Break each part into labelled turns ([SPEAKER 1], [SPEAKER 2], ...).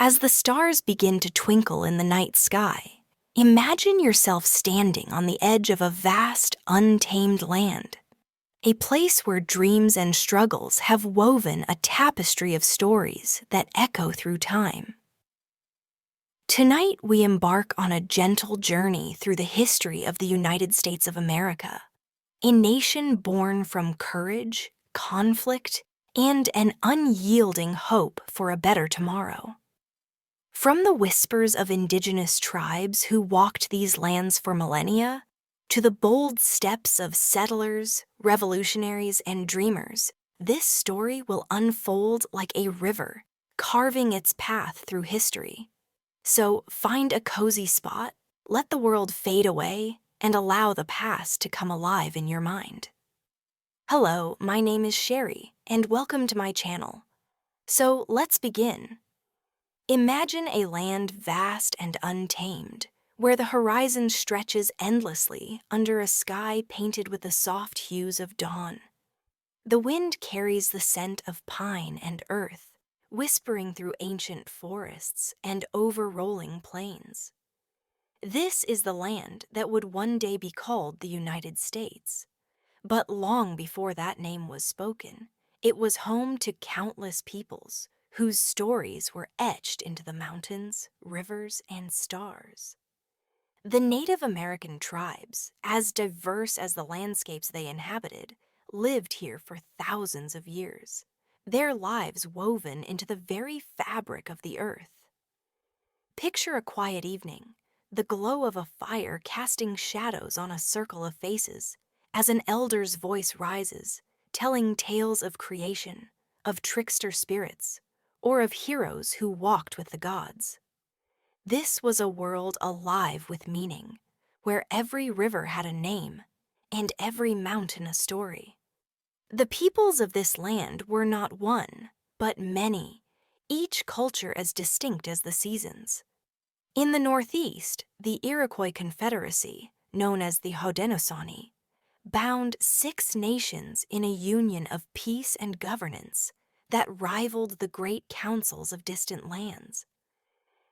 [SPEAKER 1] As the stars begin to twinkle in the night sky, imagine yourself standing on the edge of a vast, untamed land, a place where dreams and struggles have woven a tapestry of stories that echo through time. Tonight, we embark on a gentle journey through the history of the United States of America, a nation born from courage, conflict, and an unyielding hope for a better tomorrow. From the whispers of indigenous tribes who walked these lands for millennia, to the bold steps of settlers, revolutionaries, and dreamers, this story will unfold like a river, carving its path through history. So find a cozy spot, let the world fade away, and allow the past to come alive in your mind. Hello, my name is Sherry, and welcome to my channel. So let's begin. Imagine a land vast and untamed, where the horizon stretches endlessly under a sky painted with the soft hues of dawn. The wind carries the scent of pine and earth, whispering through ancient forests and over-rolling plains. This is the land that would one day be called the United States. But long before that name was spoken, it was home to countless peoples whose stories were etched into the mountains, rivers, and stars. The Native American tribes, as diverse as the landscapes they inhabited, lived here for thousands of years, their lives woven into the very fabric of the earth. Picture a quiet evening, the glow of a fire casting shadows on a circle of faces, as an elder's voice rises, telling tales of creation, of trickster spirits, or of heroes who walked with the gods. This was a world alive with meaning, where every river had a name and every mountain a story. The peoples of this land were not one, but many, each culture as distinct as the seasons. In the Northeast, the Iroquois Confederacy, known as the Haudenosaunee, bound 6 nations in a union of peace and governance that rivaled the great councils of distant lands.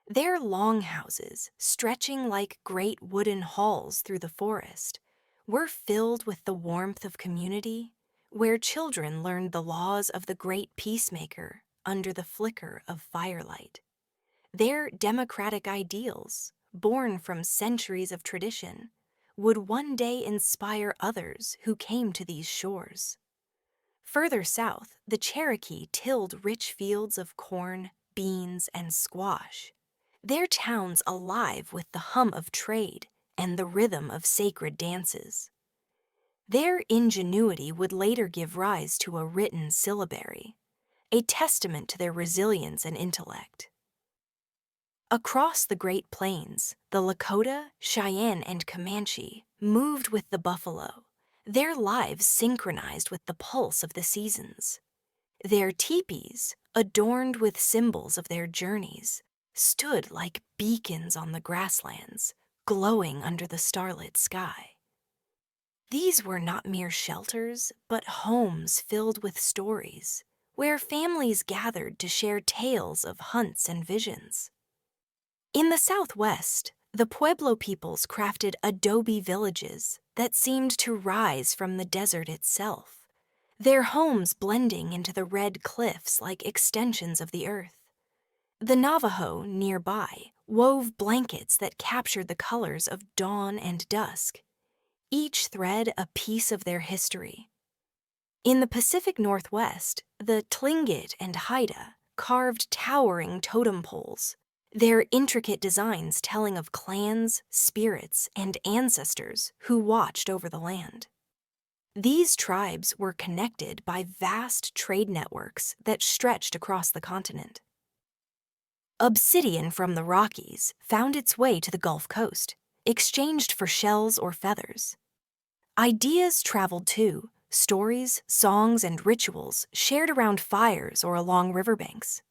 [SPEAKER 1] Their longhouses, stretching like great wooden halls through the forest, were filled with the warmth of community, where children learned the laws of the great peacemaker under the flicker of firelight. Their democratic ideals, born from centuries of tradition, would one day inspire others who came to these shores. Further south, the Cherokee tilled rich fields of corn, beans, and squash, their towns alive with the hum of trade and the rhythm of sacred dances. Their ingenuity would later give rise to a written syllabary, a testament to their resilience and intellect. Across the Great Plains, the Lakota, Cheyenne, and Comanche moved with the buffalo, their lives synchronized with the pulse of the seasons. Their teepees, adorned with symbols of their journeys, stood like beacons on the grasslands, glowing under the starlit sky. These were not mere shelters, but homes filled with stories, where families gathered to share tales of hunts and visions. In the Southwest, the Pueblo peoples crafted adobe villages that seemed to rise from the desert itself, their homes blending into the red cliffs like extensions of the earth. The Navajo, nearby, wove blankets that captured the colors of dawn and dusk, each thread a piece of their history. In the Pacific Northwest, the Tlingit and Haida carved towering totem poles, their intricate designs telling of clans, spirits, and ancestors who watched over the land. These tribes were connected by vast trade networks that stretched across the continent. Obsidian from the Rockies found its way to the Gulf Coast, exchanged for shells or feathers. Ideas traveled too, stories, songs, and rituals shared around fires or along riverbanks.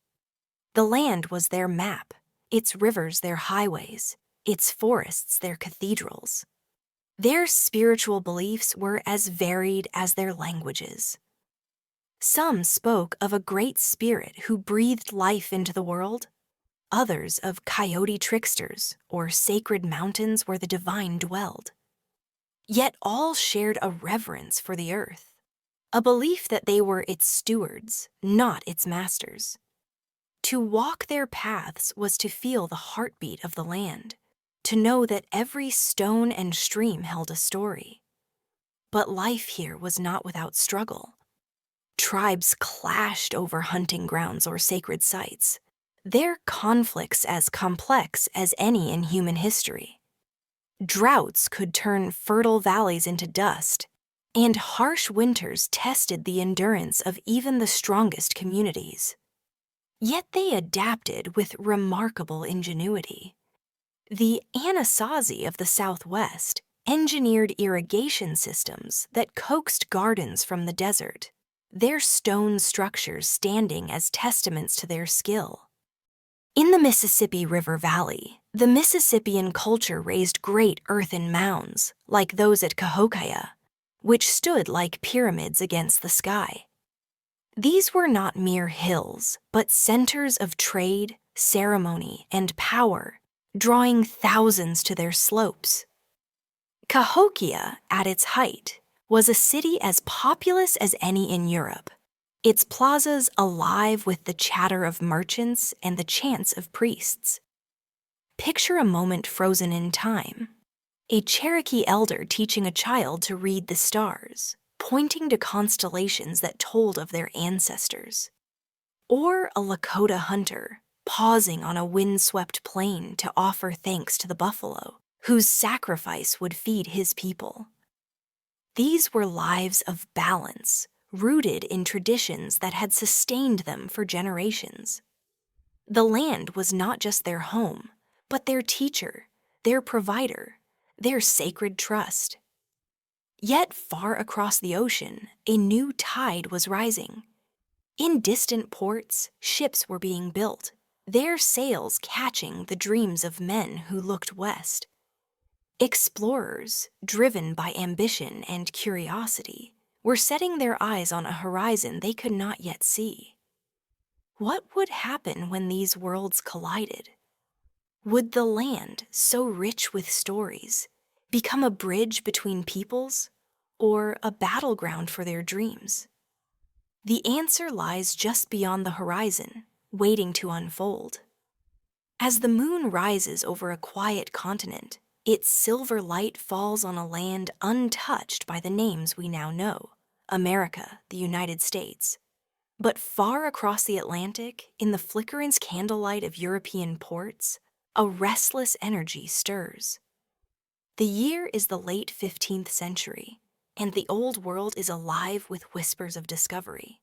[SPEAKER 1] The land was their map, its rivers their highways, its forests their cathedrals. Their spiritual beliefs were as varied as their languages. Some spoke of a great spirit who breathed life into the world. others of coyote tricksters or sacred mountains where the divine dwelled. Yet all shared a reverence for the earth, a belief that they were its stewards, not its masters. To walk their paths was to feel the heartbeat of the land, to know that every stone and stream held a story. But life here was not without struggle. Tribes clashed over hunting grounds or sacred sites, their conflicts as complex as any in human history. Droughts could turn fertile valleys into dust, and harsh winters tested the endurance of even the strongest communities. Yet they adapted with remarkable ingenuity. The Anasazi of the Southwest engineered irrigation systems that coaxed gardens from the desert, their stone structures standing as testaments to their skill. In the Mississippi River Valley, the Mississippian culture raised great earthen mounds, like those at Cahokia, which stood like pyramids against the sky. These were not mere hills, but centers of trade, ceremony, and power, drawing thousands to their slopes. Cahokia, at its height, was a city as populous as any in Europe, its plazas alive with the chatter of merchants and the chants of priests. Picture a moment frozen in time. A Cherokee elder teaching a child to read the stars, pointing to constellations that told of their ancestors. Or a Lakota hunter, pausing on a windswept plain to offer thanks to the buffalo, whose sacrifice would feed his people. These were lives of balance, rooted in traditions that had sustained them for generations. The land was not just their home, but their teacher, their provider, their sacred trust. Yet far across the ocean, a new tide was rising. In distant ports, ships were being built, their sails catching the dreams of men who looked west. Explorers, driven by ambition and curiosity, were setting their eyes on a horizon they could not yet see. What would happen when these worlds collided? Would the land, so rich with stories, become a bridge between peoples, or a battleground for their dreams? The answer lies just beyond the horizon, waiting to unfold. As the moon rises over a quiet continent, its silver light falls on a land untouched by the names we now know, America, the United States. But far across the Atlantic, in the flickering candlelight of European ports, a restless energy stirs. The year is the late 15th century, and the old world is alive with whispers of discovery.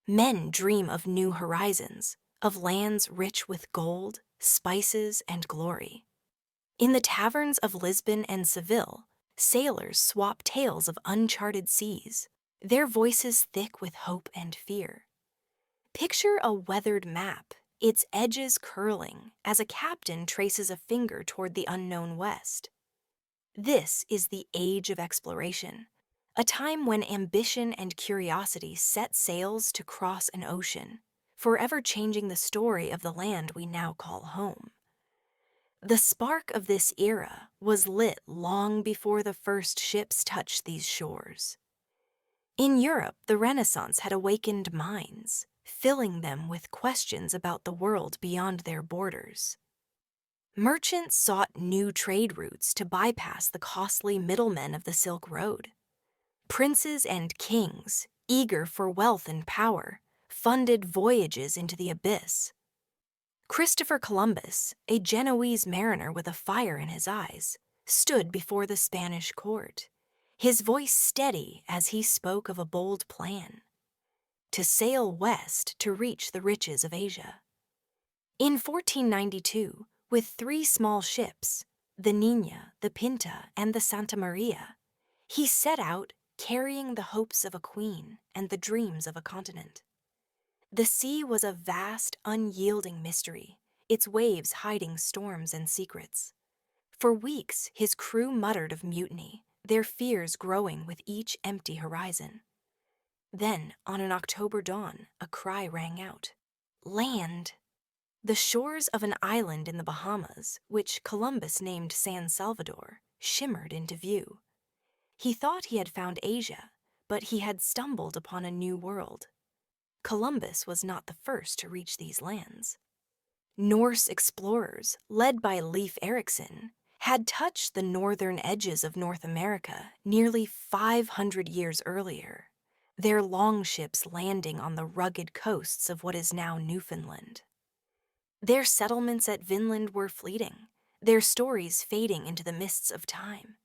[SPEAKER 1] Men dream of new horizons, of lands rich with gold, spices, and glory. In the taverns of Lisbon and Seville, sailors swap tales of uncharted seas, their voices thick with hope and fear. Picture a weathered map, its edges curling as a captain traces a finger toward the unknown west. This is the age of exploration, a time when ambition and curiosity set sails to cross an ocean, forever changing the story of the land we now call home. The spark of this era was lit long before the first ships touched these shores. In Europe, the Renaissance had awakened minds, filling them with questions about the world beyond their borders. Merchants sought new trade routes to bypass the costly middlemen of the Silk Road. Princes and kings, eager for wealth and power, funded voyages into the abyss. Christopher Columbus, a Genoese mariner with a fire in his eyes, stood before the Spanish court, his voice steady as he spoke of a bold plan: to sail west to reach the riches of Asia. In 1492, with 3 small ships, the Nina, the Pinta, and the Santa Maria, he set out carrying the hopes of a queen and the dreams of a continent. The sea was a vast, unyielding mystery, its waves hiding storms and secrets. For weeks, his crew muttered of mutiny, their fears growing with each empty horizon. Then, on an October dawn, a cry rang out: "Land!" The shores of an island in the Bahamas, which Columbus named San Salvador, shimmered into view. He thought he had found Asia, but he had stumbled upon a new world. Columbus was not the first to reach these lands. Norse explorers, led by Leif Erikson, had touched the northern edges of North America nearly 500 years earlier, their longships landing on the rugged coasts of what is now Newfoundland. Their settlements at Vinland were fleeting, their stories fading into the mists of time.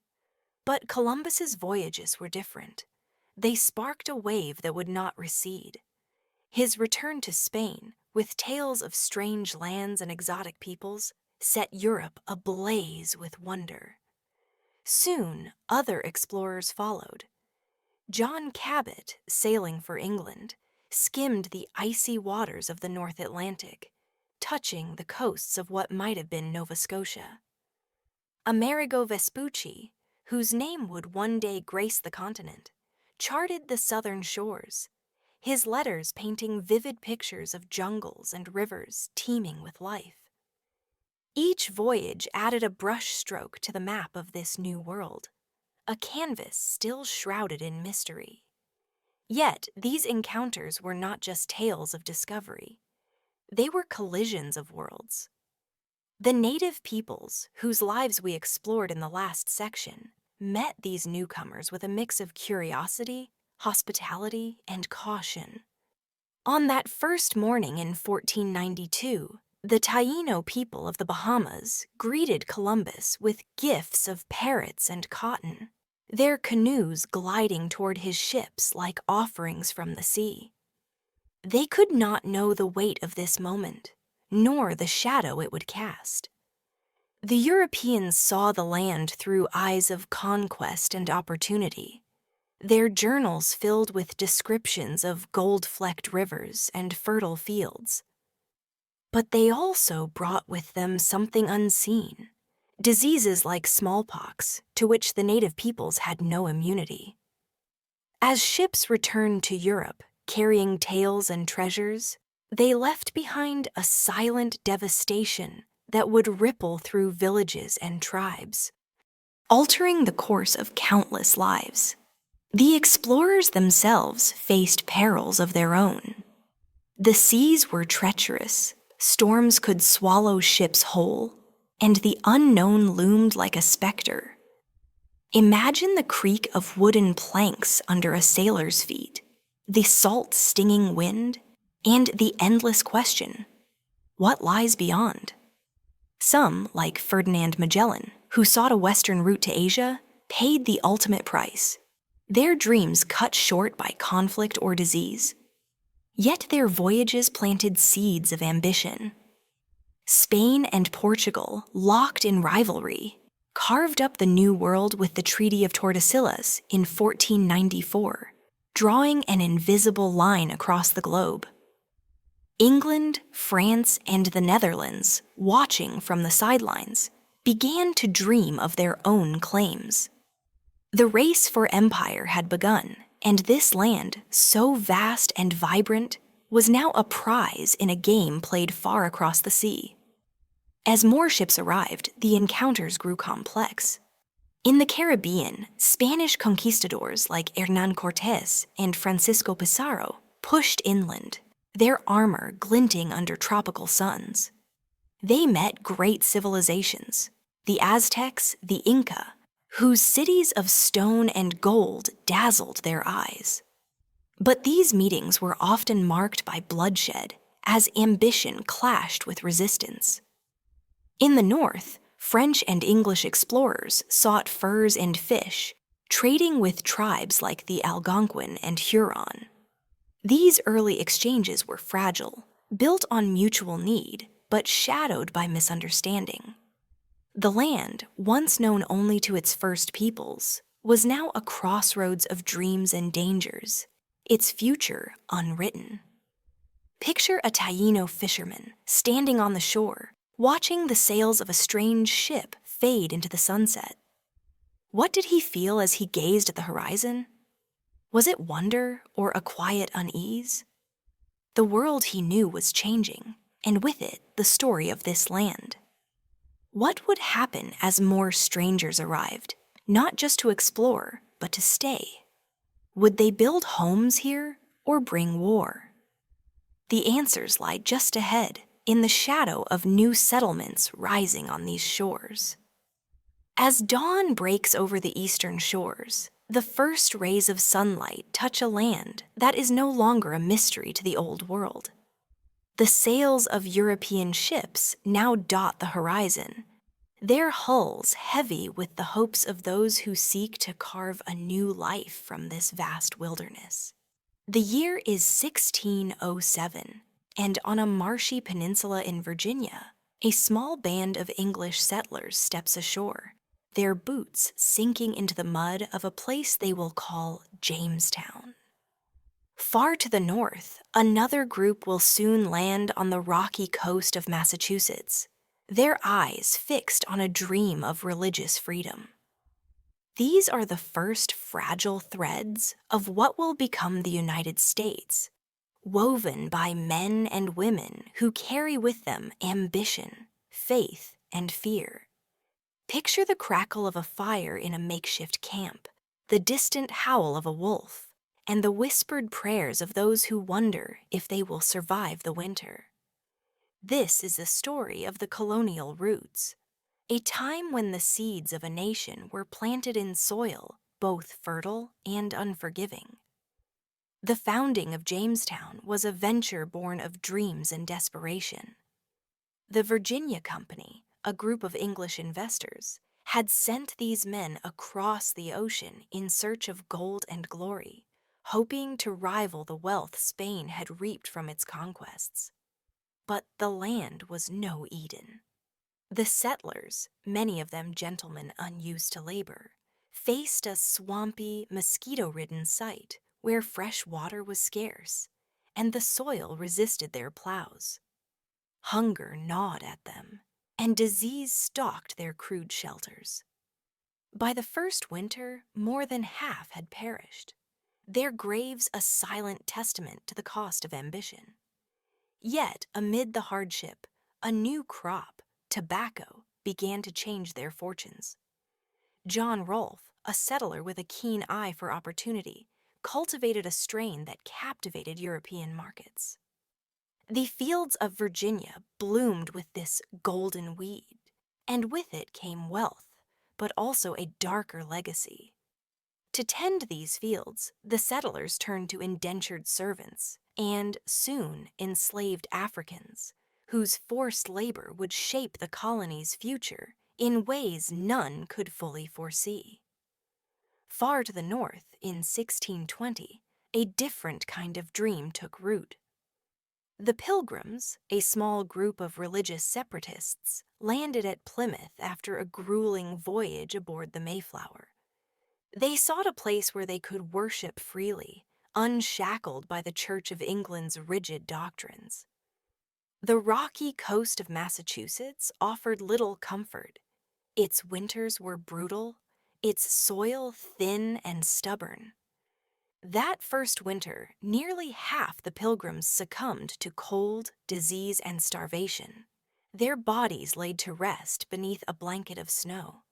[SPEAKER 1] But Columbus's voyages were different. They sparked a wave that would not recede. His return to Spain, with tales of strange lands and exotic peoples, set Europe ablaze with wonder. Soon, other explorers followed. John Cabot, sailing for England, skimmed the icy waters of the North Atlantic, touching the coasts of what might have been Nova Scotia. Amerigo Vespucci, whose name would one day grace the continent, charted the southern shores, his letters painting vivid pictures of jungles and rivers teeming with life. Each voyage added a brushstroke to the map of this new world, a canvas still shrouded in mystery. Yet these encounters were not just tales of discovery. They were collisions of worlds. The native peoples, whose lives we explored in the last section, met these newcomers with a mix of curiosity, hospitality, and caution. On that first morning in 1492, the Taino people of the Bahamas greeted Columbus with gifts of parrots and cotton, their canoes gliding toward his ships like offerings from the sea. They could not know the weight of this moment, nor the shadow it would cast. The Europeans saw the land through eyes of conquest and opportunity, their journals filled with descriptions of gold-flecked rivers and fertile fields. But they also brought with them something unseen, diseases like smallpox, to which the native peoples had no immunity. As ships returned to Europe, carrying tales and treasures, they left behind a silent devastation that would ripple through villages and tribes, altering the course of countless lives. The explorers themselves faced perils of their own. The seas were treacherous, storms could swallow ships whole, and the unknown loomed like a specter. Imagine the creak of wooden planks under a sailor's feet, the salt-stinging wind, and the endless question, what lies beyond? Some, like Ferdinand Magellan, who sought a western route to Asia, paid the ultimate price, their dreams cut short by conflict or disease. Yet their voyages planted seeds of ambition. Spain and Portugal, locked in rivalry, carved up the New World with the Treaty of Tordesillas in 1494, drawing an invisible line across the globe. England, France, and the Netherlands, watching from the sidelines, began to dream of their own claims. The race for empire had begun, and this land, so vast and vibrant, was now a prize in a game played far across the sea. As more ships arrived, the encounters grew complex. In the Caribbean, Spanish conquistadors like Hernán Cortés and Francisco Pizarro pushed inland, their armor glinting under tropical suns. They met great civilizations, the Aztecs, the Inca, whose cities of stone and gold dazzled their eyes. But these meetings were often marked by bloodshed, as ambition clashed with resistance. In the north, French and English explorers sought furs and fish, trading with tribes like the Algonquin and Huron. These early exchanges were fragile, built on mutual need, but shadowed by misunderstanding. The land, once known only to its first peoples, was now a crossroads of dreams and dangers, its future unwritten. Picture a Taino fisherman standing on the shore, watching the sails of a strange ship fade into the sunset. What did he feel as he gazed at the horizon? Was it wonder or a quiet unease? The world he knew was changing, and with it, the story of this land. What would happen as more strangers arrived, not just to explore, but to stay? Would they build homes here or bring war? The answers lie just ahead, in the shadow of new settlements rising on these shores. As dawn breaks over the eastern shores, the first rays of sunlight touch a land that is no longer a mystery to the old world. The sails of European ships now dot the horizon, their hulls heavy with the hopes of those who seek to carve a new life from this vast wilderness. The year is 1607, and on a marshy peninsula in Virginia, a small band of English settlers steps ashore, their boots sinking into the mud of a place they will call Jamestown. Far to the north, another group will soon land on the rocky coast of Massachusetts, their eyes fixed on a dream of religious freedom. These are the first fragile threads of what will become the United States, woven by men and women who carry with them ambition, faith, and fear. Picture the crackle of a fire in a makeshift camp, the distant howl of a wolf, and the whispered prayers of those who wonder if they will survive the winter. This is the story of the colonial roots, a time when the seeds of a nation were planted in soil both fertile and unforgiving. The founding of Jamestown was a venture born of dreams and desperation. The Virginia Company, a group of English investors, had sent these men across the ocean in search of gold and glory, hoping to rival the wealth Spain had reaped from its conquests. But the land was no Eden. The settlers, many of them gentlemen unused to labor, faced a swampy, mosquito-ridden site where fresh water was scarce, and the soil resisted their plows. Hunger gnawed at them, and disease stalked their crude shelters. By the first winter, more than half had perished, their graves a silent testament to the cost of ambition. Yet, amid the hardship, a new crop, tobacco, began to change their fortunes. John Rolfe, a settler with a keen eye for opportunity, cultivated a strain that captivated European markets. The fields of Virginia bloomed with this golden weed, and with it came wealth, but also a darker legacy. To tend these fields, the settlers turned to indentured servants and, soon, enslaved Africans, whose forced labor would shape the colony's future in ways none could fully foresee. Far to the north, in 1620, a different kind of dream took root. The Pilgrims, a small group of religious separatists, landed at Plymouth after a grueling voyage aboard the Mayflower. They sought a place where they could worship freely, unshackled by the Church of England's rigid doctrines. The rocky coast of Massachusetts offered little comfort. Its winters were brutal, its soil thin and stubborn. That first winter, nearly half the Pilgrims succumbed to cold, disease, and starvation, their bodies laid to rest beneath a blanket of snow.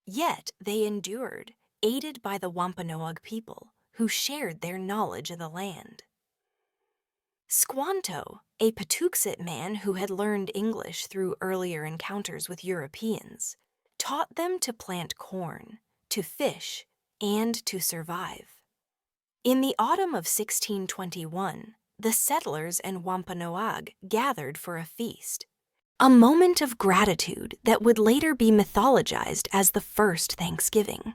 [SPEAKER 1] Yet they endured, aided by the Wampanoag people, who shared their knowledge of the land. Squanto, a Patuxet man who had learned English through earlier encounters with Europeans, taught them to plant corn, to fish, and to survive. In the autumn of 1621, the settlers and Wampanoag gathered for a feast, a moment of gratitude that would later be mythologized as the first Thanksgiving.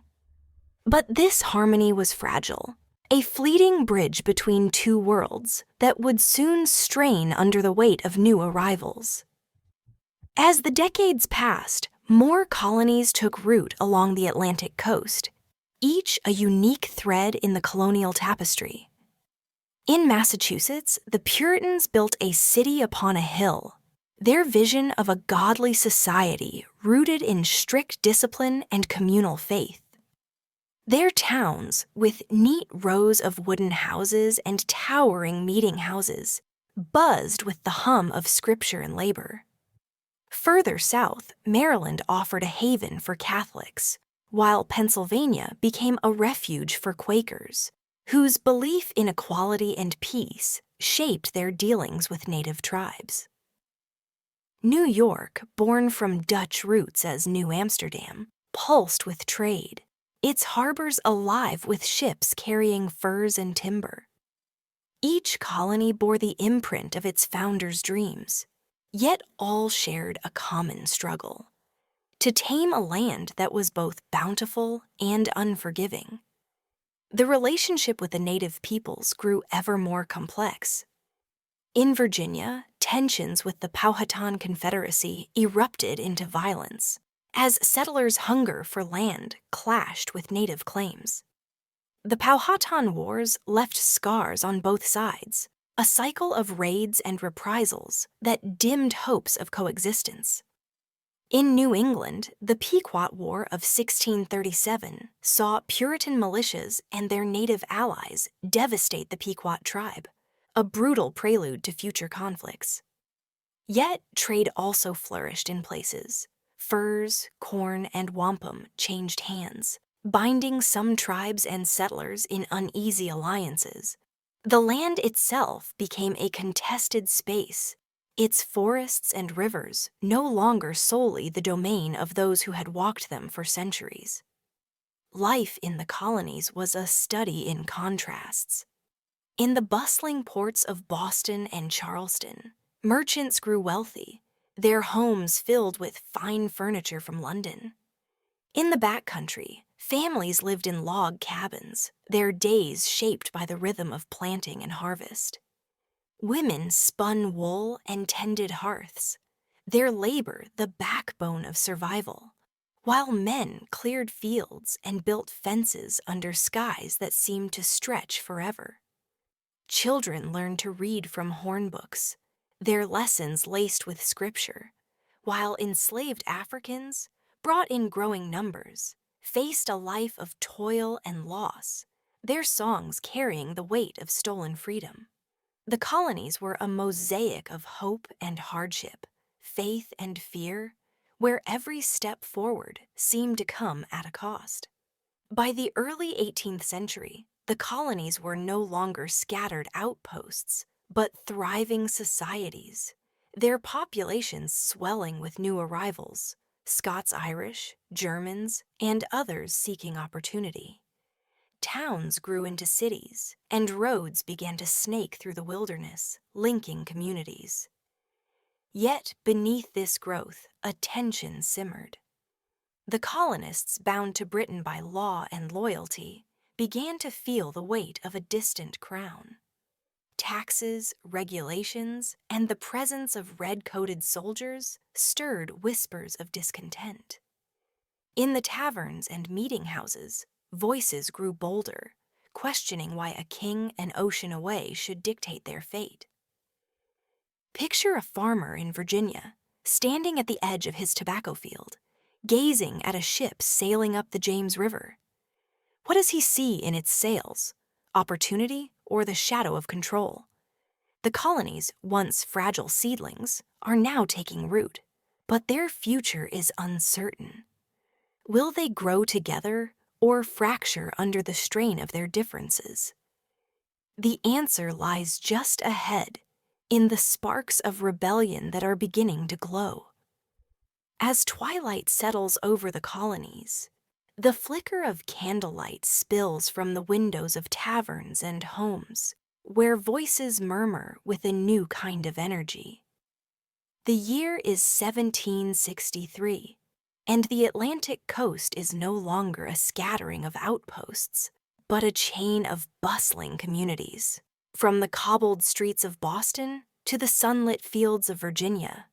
[SPEAKER 1] But this harmony was fragile, a fleeting bridge between two worlds that would soon strain under the weight of new arrivals. As the decades passed, more colonies took root along the Atlantic coast, each a unique thread in the colonial tapestry. In Massachusetts, the Puritans built a city upon a hill, their vision of a godly society rooted in strict discipline and communal faith. Their towns, with neat rows of wooden houses and towering meeting houses, buzzed with the hum of scripture and labor. Further south, Maryland offered a haven for Catholics, while Pennsylvania became a refuge for Quakers, whose belief in equality and peace shaped their dealings with native tribes. New York, born from Dutch roots as New Amsterdam, pulsed with trade, its harbors alive with ships carrying furs and timber. Each colony bore the imprint of its founders' dreams, yet all shared a common struggle: to tame a land that was both bountiful and unforgiving. The relationship with the native peoples grew ever more complex. In Virginia, tensions with the Powhatan Confederacy erupted into violence as settlers' hunger for land clashed with native claims. The Powhatan Wars left scars on both sides, a cycle of raids and reprisals that dimmed hopes of coexistence. In New England, the Pequot War of 1637 saw Puritan militias and their native allies devastate the Pequot tribe, a brutal prelude to future conflicts. Yet, trade also flourished in places. Furs, corn, and wampum changed hands, binding some tribes and settlers in uneasy alliances. The land itself became a contested space, its forests and rivers no longer solely the domain of those who had walked them for centuries. Life in the colonies was a study in contrasts. In the bustling ports of Boston and Charleston, merchants grew wealthy, their homes filled with fine furniture from London. In the backcountry, families lived in log cabins, their days shaped by the rhythm of planting and harvest. Women spun wool and tended hearths, their labor the backbone of survival, while men cleared fields and built fences under skies that seemed to stretch forever. Children learned to read from hornbooks, their lessons laced with scripture, while enslaved Africans, brought in growing numbers, faced a life of toil and loss, their songs carrying the weight of stolen freedom. The colonies were a mosaic of hope and hardship, faith and fear, where every step forward seemed to come at a cost. By the early 18th century, the colonies were no longer scattered outposts, but thriving societies, their populations swelling with new arrivals, Scots-Irish, Germans, and others seeking opportunity. Towns grew into cities, and roads began to snake through the wilderness, linking communities. Yet beneath this growth, a tension simmered. The colonists, bound to Britain by law and loyalty, began to feel the weight of a distant crown. Taxes, regulations, and the presence of red-coated soldiers stirred whispers of discontent. In the taverns and meeting houses, voices grew bolder, questioning why a king an ocean away should dictate their fate. Picture a farmer in Virginia, standing at the edge of his tobacco field, gazing at a ship sailing up the James River. What does he see in its sails? Opportunity or the shadow of control? The colonies, once fragile seedlings, are now taking root, but their future is uncertain. Will they grow together or fracture under the strain of their differences? The answer lies just ahead, in the sparks of rebellion that are beginning to glow. As twilight settles over the colonies, the flicker of candlelight spills from the windows of taverns and homes, where voices murmur with a new kind of energy. The year is 1763, and the Atlantic coast is no longer a scattering of outposts, but a chain of bustling communities. From the cobbled streets of Boston to the sunlit fields of Virginia,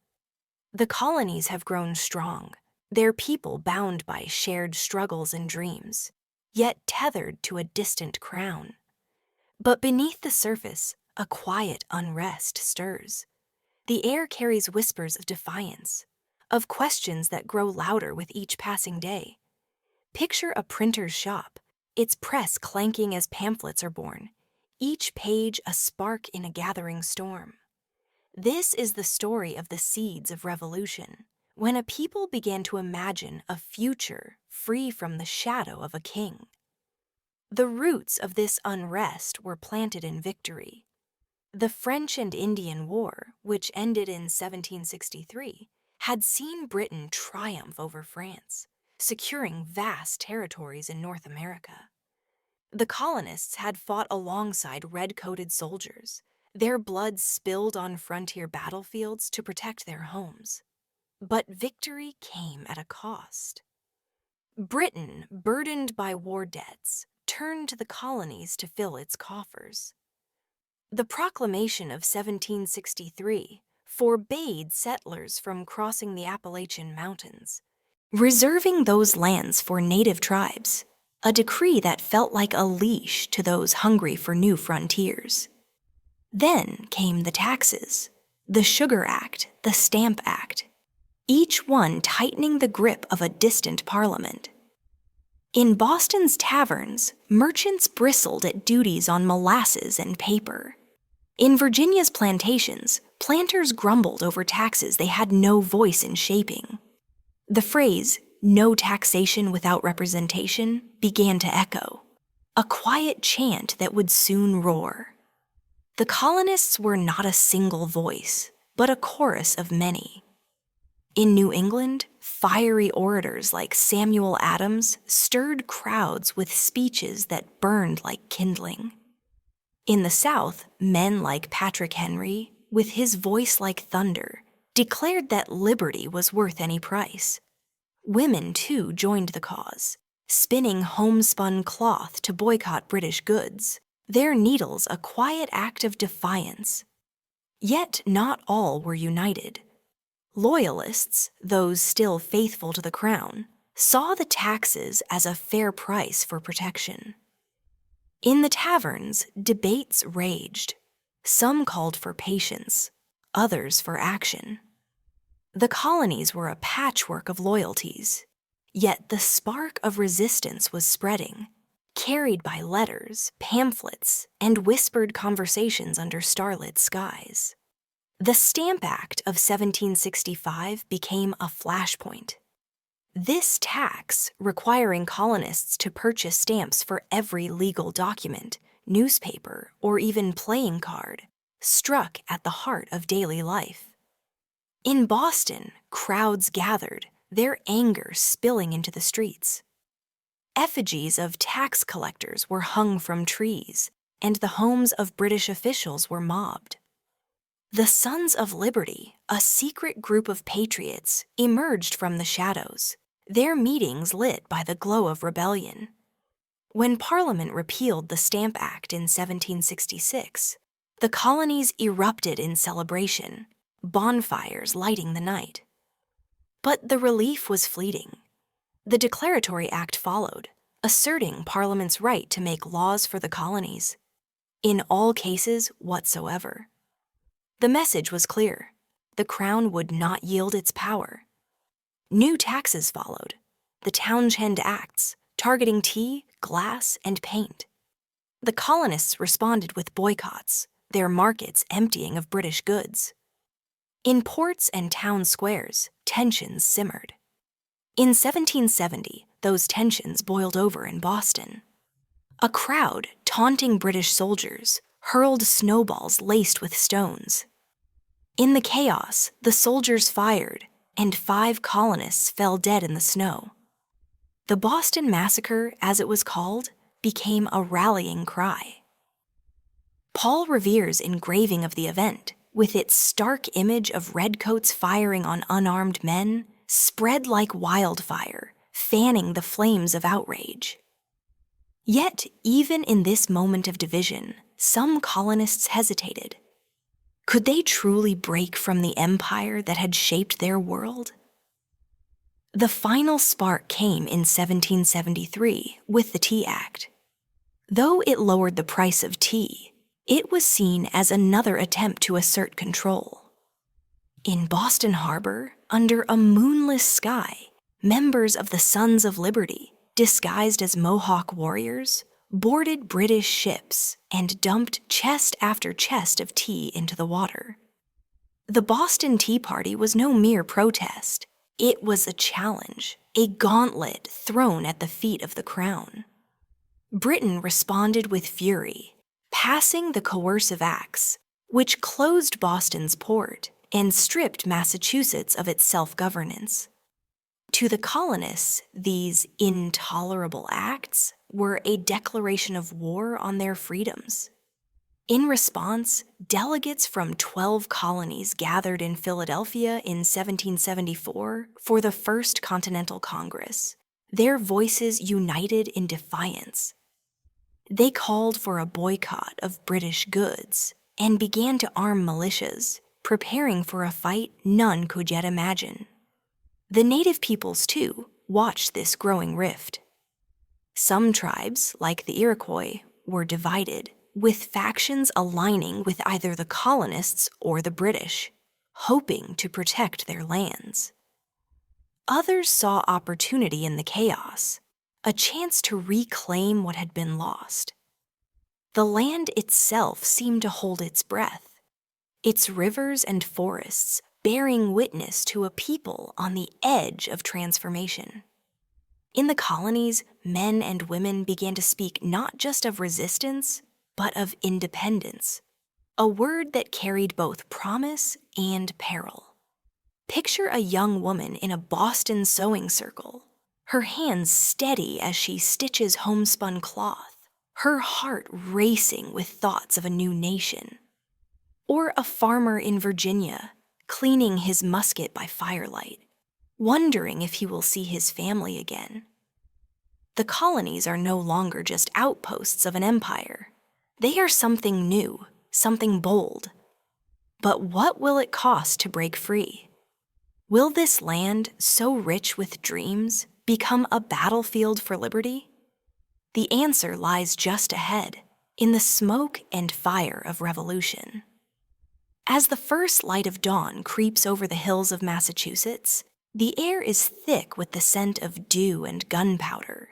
[SPEAKER 1] the colonies have grown strong, their people bound by shared struggles and dreams, yet tethered to a distant crown. But beneath the surface, a quiet unrest stirs. The air carries whispers of defiance, of questions that grow louder with each passing day. Picture a printer's shop, its press clanking as pamphlets are born, each page a spark in a gathering storm. This is the story of the seeds of revolution, when a people began to imagine a future free from the shadow of a king. The roots of this unrest were planted in victory. The French and Indian War, which ended in 1763, had seen Britain triumph over France, securing vast territories in North America. The colonists had fought alongside red-coated soldiers, their blood spilled on frontier battlefields to protect their homes. But victory came at a cost. Britain, burdened by war debts, turned to the colonies to fill its coffers. The Proclamation of 1763 forbade settlers from crossing the Appalachian Mountains, reserving those lands for native tribes, a decree that felt like a leash to those hungry for new frontiers. Then came the taxes, the Sugar Act, the Stamp Act, each one tightening the grip of a distant parliament. In Boston's taverns, merchants bristled at duties on molasses and paper. In Virginia's plantations, planters grumbled over taxes they had no voice in shaping. The phrase, "no taxation without representation," began to echo, a quiet chant that would soon roar. The colonists were not a single voice, but a chorus of many. In New England, fiery orators like Samuel Adams stirred crowds with speeches that burned like kindling. In the South, men like Patrick Henry, with his voice like thunder, declared that liberty was worth any price. Women, too, joined the cause, spinning homespun cloth to boycott British goods, their needles a quiet act of defiance. Yet not all were united. Loyalists, those still faithful to the crown, saw the taxes as a fair price for protection. In the taverns, debates raged. Some called for patience, others for action. The colonies were a patchwork of loyalties, yet the spark of resistance was spreading, carried by letters, pamphlets, and whispered conversations under starlit skies. The Stamp Act of 1765 became a flashpoint. This tax, requiring colonists to purchase stamps for every legal document, newspaper, or even playing card, struck at the heart of daily life. In Boston, crowds gathered, their anger spilling into the streets. Effigies of tax collectors were hung from trees, and the homes of British officials were mobbed. The Sons of Liberty, a secret group of patriots, emerged from the shadows, their meetings lit by the glow of rebellion. When Parliament repealed the Stamp Act in 1766, the colonies erupted in celebration, bonfires lighting the night. But the relief was fleeting. The Declaratory Act followed, asserting Parliament's right to make laws for the colonies, in all cases whatsoever. The message was clear: the Crown would not yield its power. New taxes followed, the Townshend Acts, targeting tea, glass, and paint. The colonists responded with boycotts, their markets emptying of British goods. In ports and town squares, tensions simmered. In 1770, those tensions boiled over in Boston. A crowd, taunting British soldiers, hurled snowballs laced with stones. In the chaos, the soldiers fired, and 5 colonists fell dead in the snow. The Boston Massacre, as it was called, became a rallying cry. Paul Revere's engraving of the event, with its stark image of redcoats firing on unarmed men, spread like wildfire, fanning the flames of outrage. Yet, even in this moment of division, some colonists hesitated. Could they truly break from the empire that had shaped their world? The final spark came in 1773 with the Tea Act. Though it lowered the price of tea, it was seen as another attempt to assert control. In Boston Harbor, under a moonless sky, members of the Sons of Liberty, disguised as Mohawk warriors, boarded British ships and dumped chest after chest of tea into the water. The Boston Tea Party was no mere protest. It was a challenge, a gauntlet thrown at the feet of the crown. Britain responded with fury, passing the Coercive Acts, which closed Boston's port and stripped Massachusetts of its self-governance. To the colonists, these intolerable acts were a declaration of war on their freedoms. In response, delegates from 12 colonies gathered in Philadelphia in 1774 for the First Continental Congress, their voices united in defiance. They called for a boycott of British goods and began to arm militias, preparing for a fight none could yet imagine. The native peoples, too, watched this growing rift. Some tribes, like the Iroquois, were divided, with factions aligning with either the colonists or the British, hoping to protect their lands. Others saw opportunity in the chaos, a chance to reclaim what had been lost. The land itself seemed to hold its breath, its rivers and forests bearing witness to a people on the edge of transformation. In the colonies, men and women began to speak not just of resistance, but of independence, a word that carried both promise and peril. Picture a young woman in a Boston sewing circle, her hands steady as she stitches homespun cloth, her heart racing with thoughts of a new nation. Or a farmer in Virginia, cleaning his musket by firelight, wondering if he will see his family again. The colonies are no longer just outposts of an empire. They are something new, something bold. But what will it cost to break free? Will this land, so rich with dreams, become a battlefield for liberty? The answer lies just ahead, in the smoke and fire of revolution. As the first light of dawn creeps over the hills of Massachusetts, the air is thick with the scent of dew and gunpowder.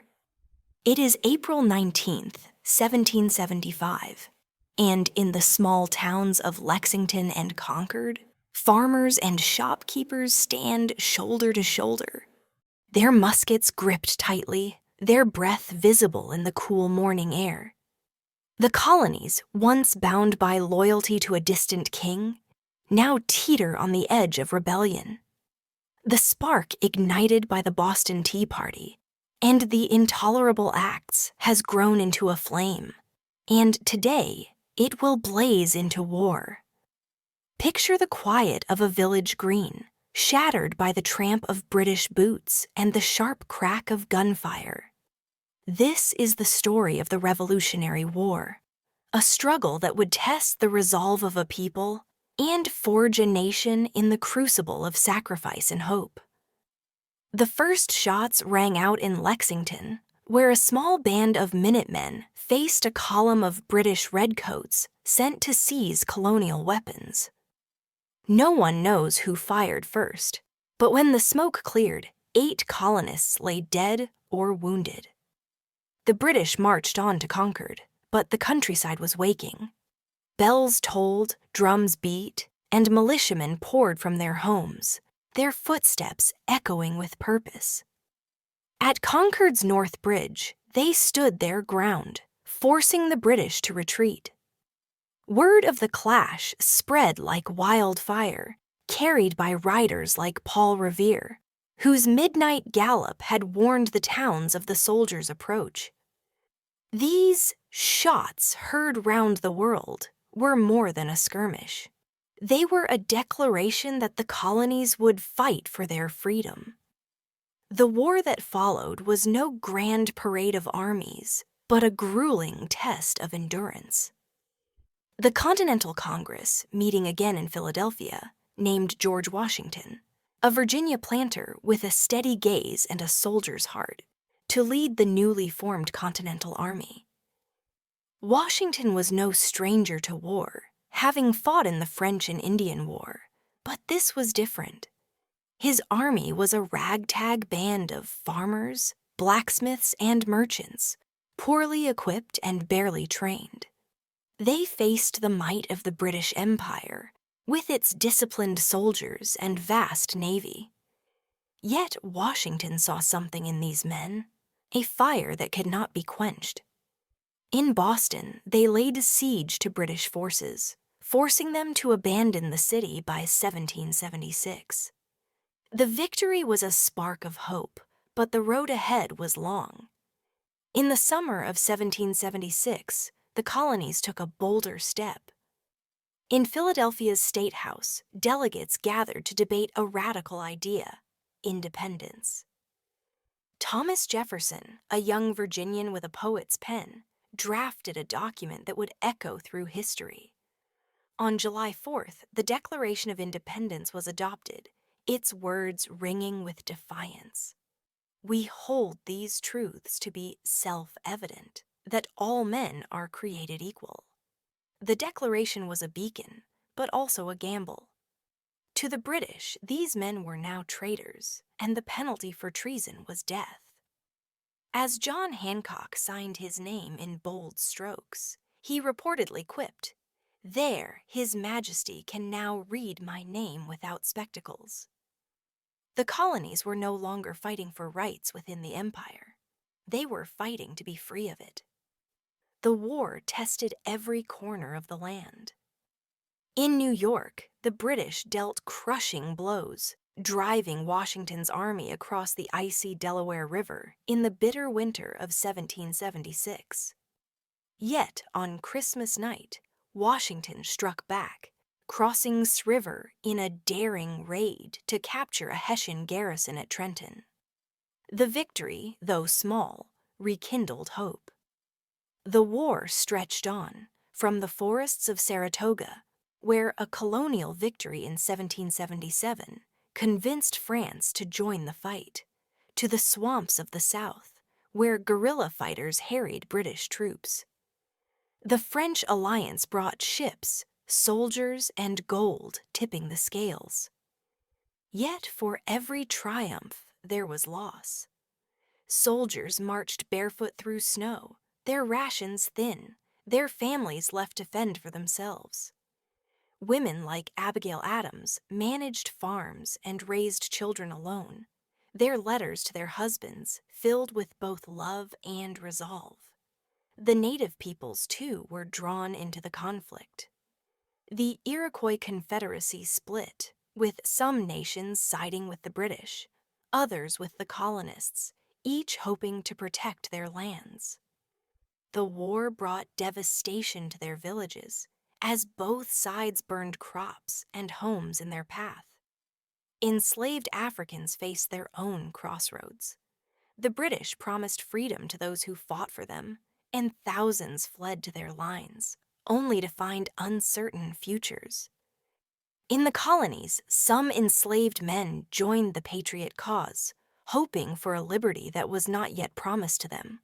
[SPEAKER 1] It is April 19th, 1775, and in the small towns of Lexington and Concord, farmers and shopkeepers stand shoulder to shoulder, their muskets gripped tightly, their breath visible in the cool morning air. The colonies, once bound by loyalty to a distant king, now teeter on the edge of rebellion. The spark ignited by the Boston Tea Party and the intolerable acts has grown into a flame, and today it will blaze into war. Picture the quiet of a village green, shattered by the tramp of British boots and the sharp crack of gunfire. This is the story of the Revolutionary War, a struggle that would test the resolve of a people and forge a nation in the crucible of sacrifice and hope. The first shots rang out in Lexington, where a small band of Minutemen faced a column of British redcoats sent to seize colonial weapons. No one knows who fired first, but when the smoke cleared, 8 colonists lay dead or wounded. The British marched on to Concord, but the countryside was waking. Bells tolled, drums beat, and militiamen poured from their homes, their footsteps echoing with purpose. At Concord's North Bridge, they stood their ground, forcing the British to retreat. Word of the clash spread like wildfire, carried by riders like Paul Revere, whose midnight gallop had warned the towns of the soldiers' approach. These shots heard round the world were more than a skirmish. They were a declaration that the colonies would fight for their freedom. The war that followed was no grand parade of armies, but a grueling test of endurance. The Continental Congress, meeting again in Philadelphia, named George Washington, a Virginia planter with a steady gaze and a soldier's heart, to lead the newly formed Continental Army. Washington was no stranger to war, having fought in the French and Indian War, but this was different. His army was a ragtag band of farmers, blacksmiths, and merchants, poorly equipped and barely trained. They faced the might of the British Empire, with its disciplined soldiers and vast navy. Yet Washington saw something in these men, a fire that could not be quenched. In Boston, they laid siege to British forces, forcing them to abandon the city by 1776. The victory was a spark of hope, but the road ahead was long. In the summer of 1776, the colonies took a bolder step. In Philadelphia's State House, delegates gathered to debate a radical idea: independence. Thomas Jefferson, a young Virginian with a poet's pen, drafted a document that would echo through history. On July 4th, the Declaration of Independence was adopted, its words ringing with defiance. We hold these truths to be self-evident, that all men are created equal. The Declaration was a beacon, but also a gamble. To the British, these men were now traitors, and the penalty for treason was death. As John Hancock signed his name in bold strokes, he reportedly quipped, "There, His Majesty can now read my name without spectacles." The colonies were no longer fighting for rights within the empire. They were fighting to be free of it. The war tested every corner of the land. In New York, the British dealt crushing blows, driving Washington's army across the icy Delaware River in the bitter winter of 1776. Yet, on Christmas night, Washington struck back, crossing S's River in a daring raid to capture a Hessian garrison at Trenton. The victory, though small, rekindled hope. The war stretched on, from the forests of Saratoga, where a colonial victory in 1777 convinced France to join the fight, to the swamps of the South, where guerrilla fighters harried British troops. The French alliance brought ships, soldiers, and gold tipping the scales. Yet for every triumph, there was loss. Soldiers marched barefoot through snow, their rations thin, their families left to fend for themselves. Women like Abigail Adams managed farms and raised children alone, their letters to their husbands filled with both love and resolve. The native peoples, too, were drawn into the conflict. The Iroquois Confederacy split, with some nations siding with the British, others with the colonists, each hoping to protect their lands. The war brought devastation to their villages, as both sides burned crops and homes in their path. Enslaved Africans faced their own crossroads. The British promised freedom to those who fought for them, and thousands fled to their lines, only to find uncertain futures. In the colonies, some enslaved men joined the patriot cause, hoping for a liberty that was not yet promised to them.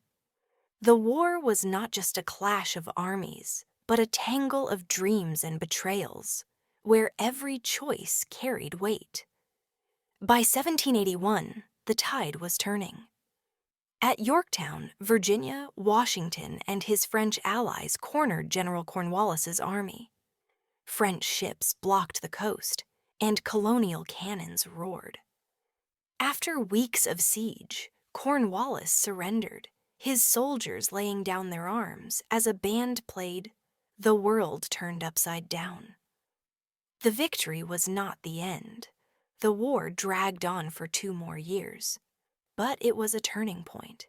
[SPEAKER 1] The war was not just a clash of armies, but a tangle of dreams and betrayals, where every choice carried weight. By 1781, the tide was turning. At Yorktown, Virginia, Washington and his French allies cornered General Cornwallis's army. French ships blocked the coast, and colonial cannons roared. After weeks of siege, Cornwallis surrendered, his soldiers laying down their arms as a band played "The World Turned Upside Down." The victory was not the end. The war dragged on for 2 more years, but it was a turning point.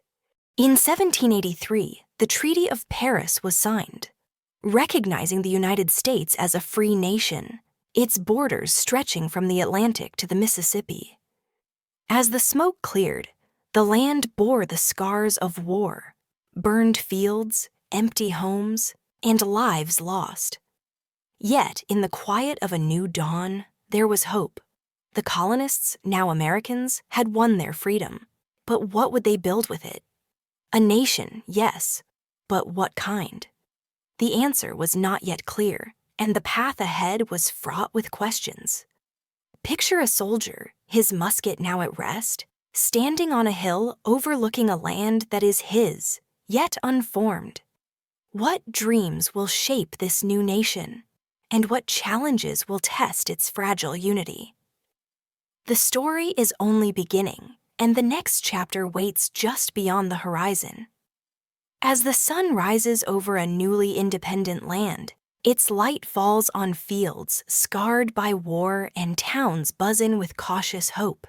[SPEAKER 1] In 1783, the Treaty of Paris was signed, recognizing the United States as a free nation, its borders stretching from the Atlantic to the Mississippi. As the smoke cleared, the land bore the scars of war: burned fields, empty homes, and lives lost. Yet, in the quiet of a new dawn, there was hope. The colonists, now Americans, had won their freedom. But what would they build with it? A nation, yes, but what kind? The answer was not yet clear, and the path ahead was fraught with questions. Picture a soldier, his musket now at rest, standing on a hill overlooking a land that is his, yet unformed. What dreams will shape this new nation? and what challenges will test its fragile unity. The story is only beginning, and the next chapter waits just beyond the horizon. As the sun rises over a newly independent land, its light falls on fields scarred by war and towns buzzing with cautious hope.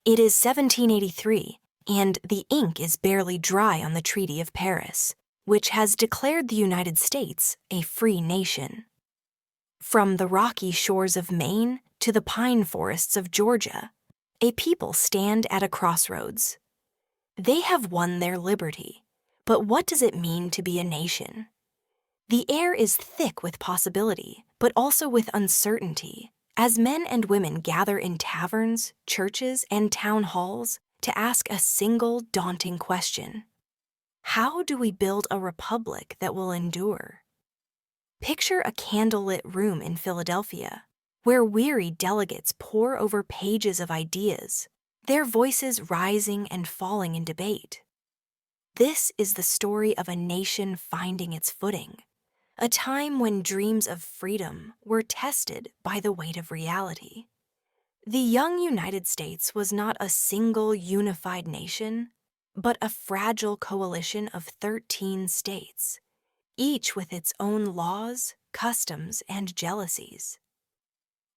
[SPEAKER 1] It is 1783, and the ink is barely dry on the Treaty of Paris, which has declared the United States a free nation. From the rocky shores of Maine to the pine forests of Georgia, a people stand at a crossroads. They have won their liberty, but what does it mean to be a nation? The air is thick with possibility, but also with uncertainty, as men and women gather in taverns, churches, and town halls to ask a single daunting question. How do we build a republic that will endure? Picture a candlelit room in Philadelphia, where weary delegates pore over pages of ideas, their voices rising and falling in debate. This is the story of a nation finding its footing, a time when dreams of freedom were tested by the weight of reality. The young United States was not a single unified nation, but a fragile coalition of 13 states, each with its own laws, customs, and jealousies.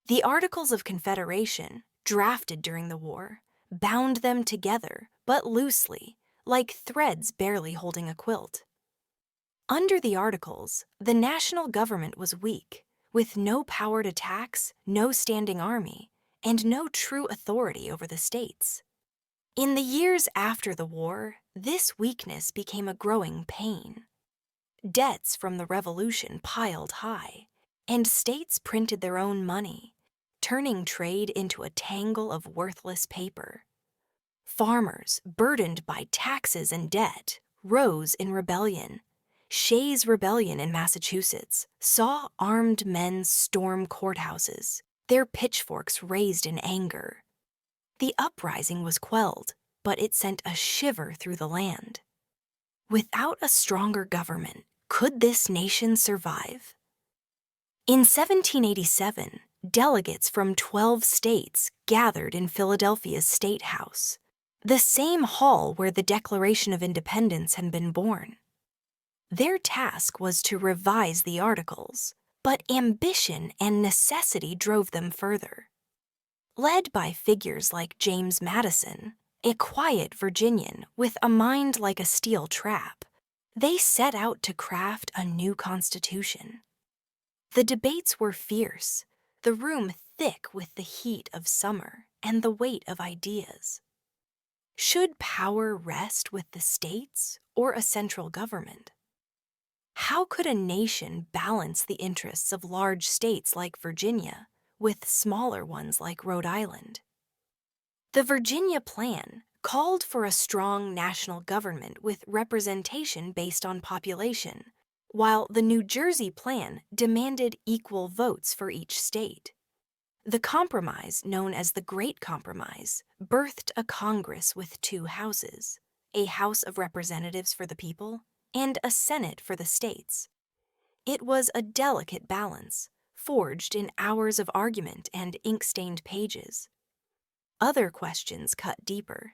[SPEAKER 1] The Articles of Confederation, drafted during the war, bound them together, but loosely, like threads barely holding a quilt. Under the Articles, the national government was weak, with no power to tax, no standing army, and no true authority over the states. In the years after the war, this weakness became a growing pain. Debts from the Revolution piled high, and states printed their own money, turning trade into a tangle of worthless paper. Farmers, burdened by taxes and debt, rose in rebellion. Shays' Rebellion in Massachusetts saw armed men storm courthouses, their pitchforks raised in anger. The uprising was quelled, but it sent a shiver through the land. Without a stronger government, could this nation survive? In 1787, delegates from 12 states gathered in Philadelphia's State House, the same hall where the Declaration of Independence had been born. Their task was to revise the Articles, but ambition and necessity drove them further. Led by figures like James Madison, a quiet Virginian with a mind like a steel trap, they set out to craft a new constitution. The debates were fierce, the room thick with the heat of summer and the weight of ideas. Should power rest with the states or a central government? How could a nation balance the interests of large states like Virginia with smaller ones like Rhode Island? The Virginia Plan called for a strong national government with representation based on population, while the New Jersey Plan demanded equal votes for each state. The compromise, known as the Great Compromise, birthed a Congress with two houses, a House of Representatives for the people and a Senate for the states. It was a delicate balance, forged in hours of argument and ink-stained pages. Other questions cut deeper.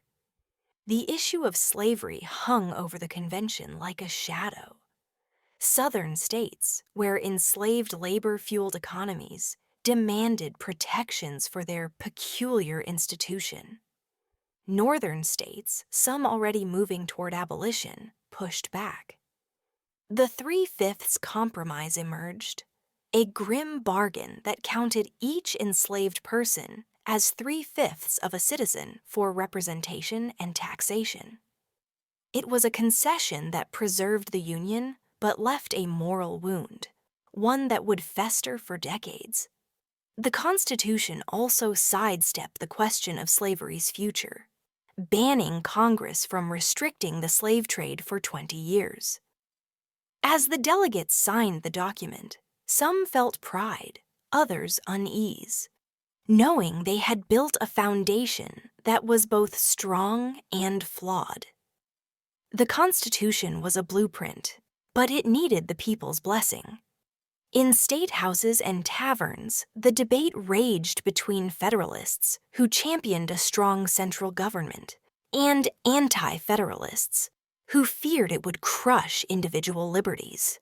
[SPEAKER 1] The issue of slavery hung over the convention like a shadow. Southern states, where enslaved labor fueled economies, demanded protections for their peculiar institution. Northern states, some already moving toward abolition, pushed back. The 3/5 compromise emerged, a grim bargain that counted each enslaved person as 3/5 of a citizen for representation and taxation. It was a concession that preserved the Union but left a moral wound, one that would fester for decades. The Constitution also sidestepped the question of slavery's future, banning Congress from restricting the slave trade for 20 years. As the delegates signed the document, some felt pride, others unease, knowing they had built a foundation that was both strong and flawed. The Constitution was a blueprint, but it needed the people's blessing. In state houses and taverns, the debate raged between Federalists, who championed a strong central government, and anti-Federalists, who feared it would crush individual liberties.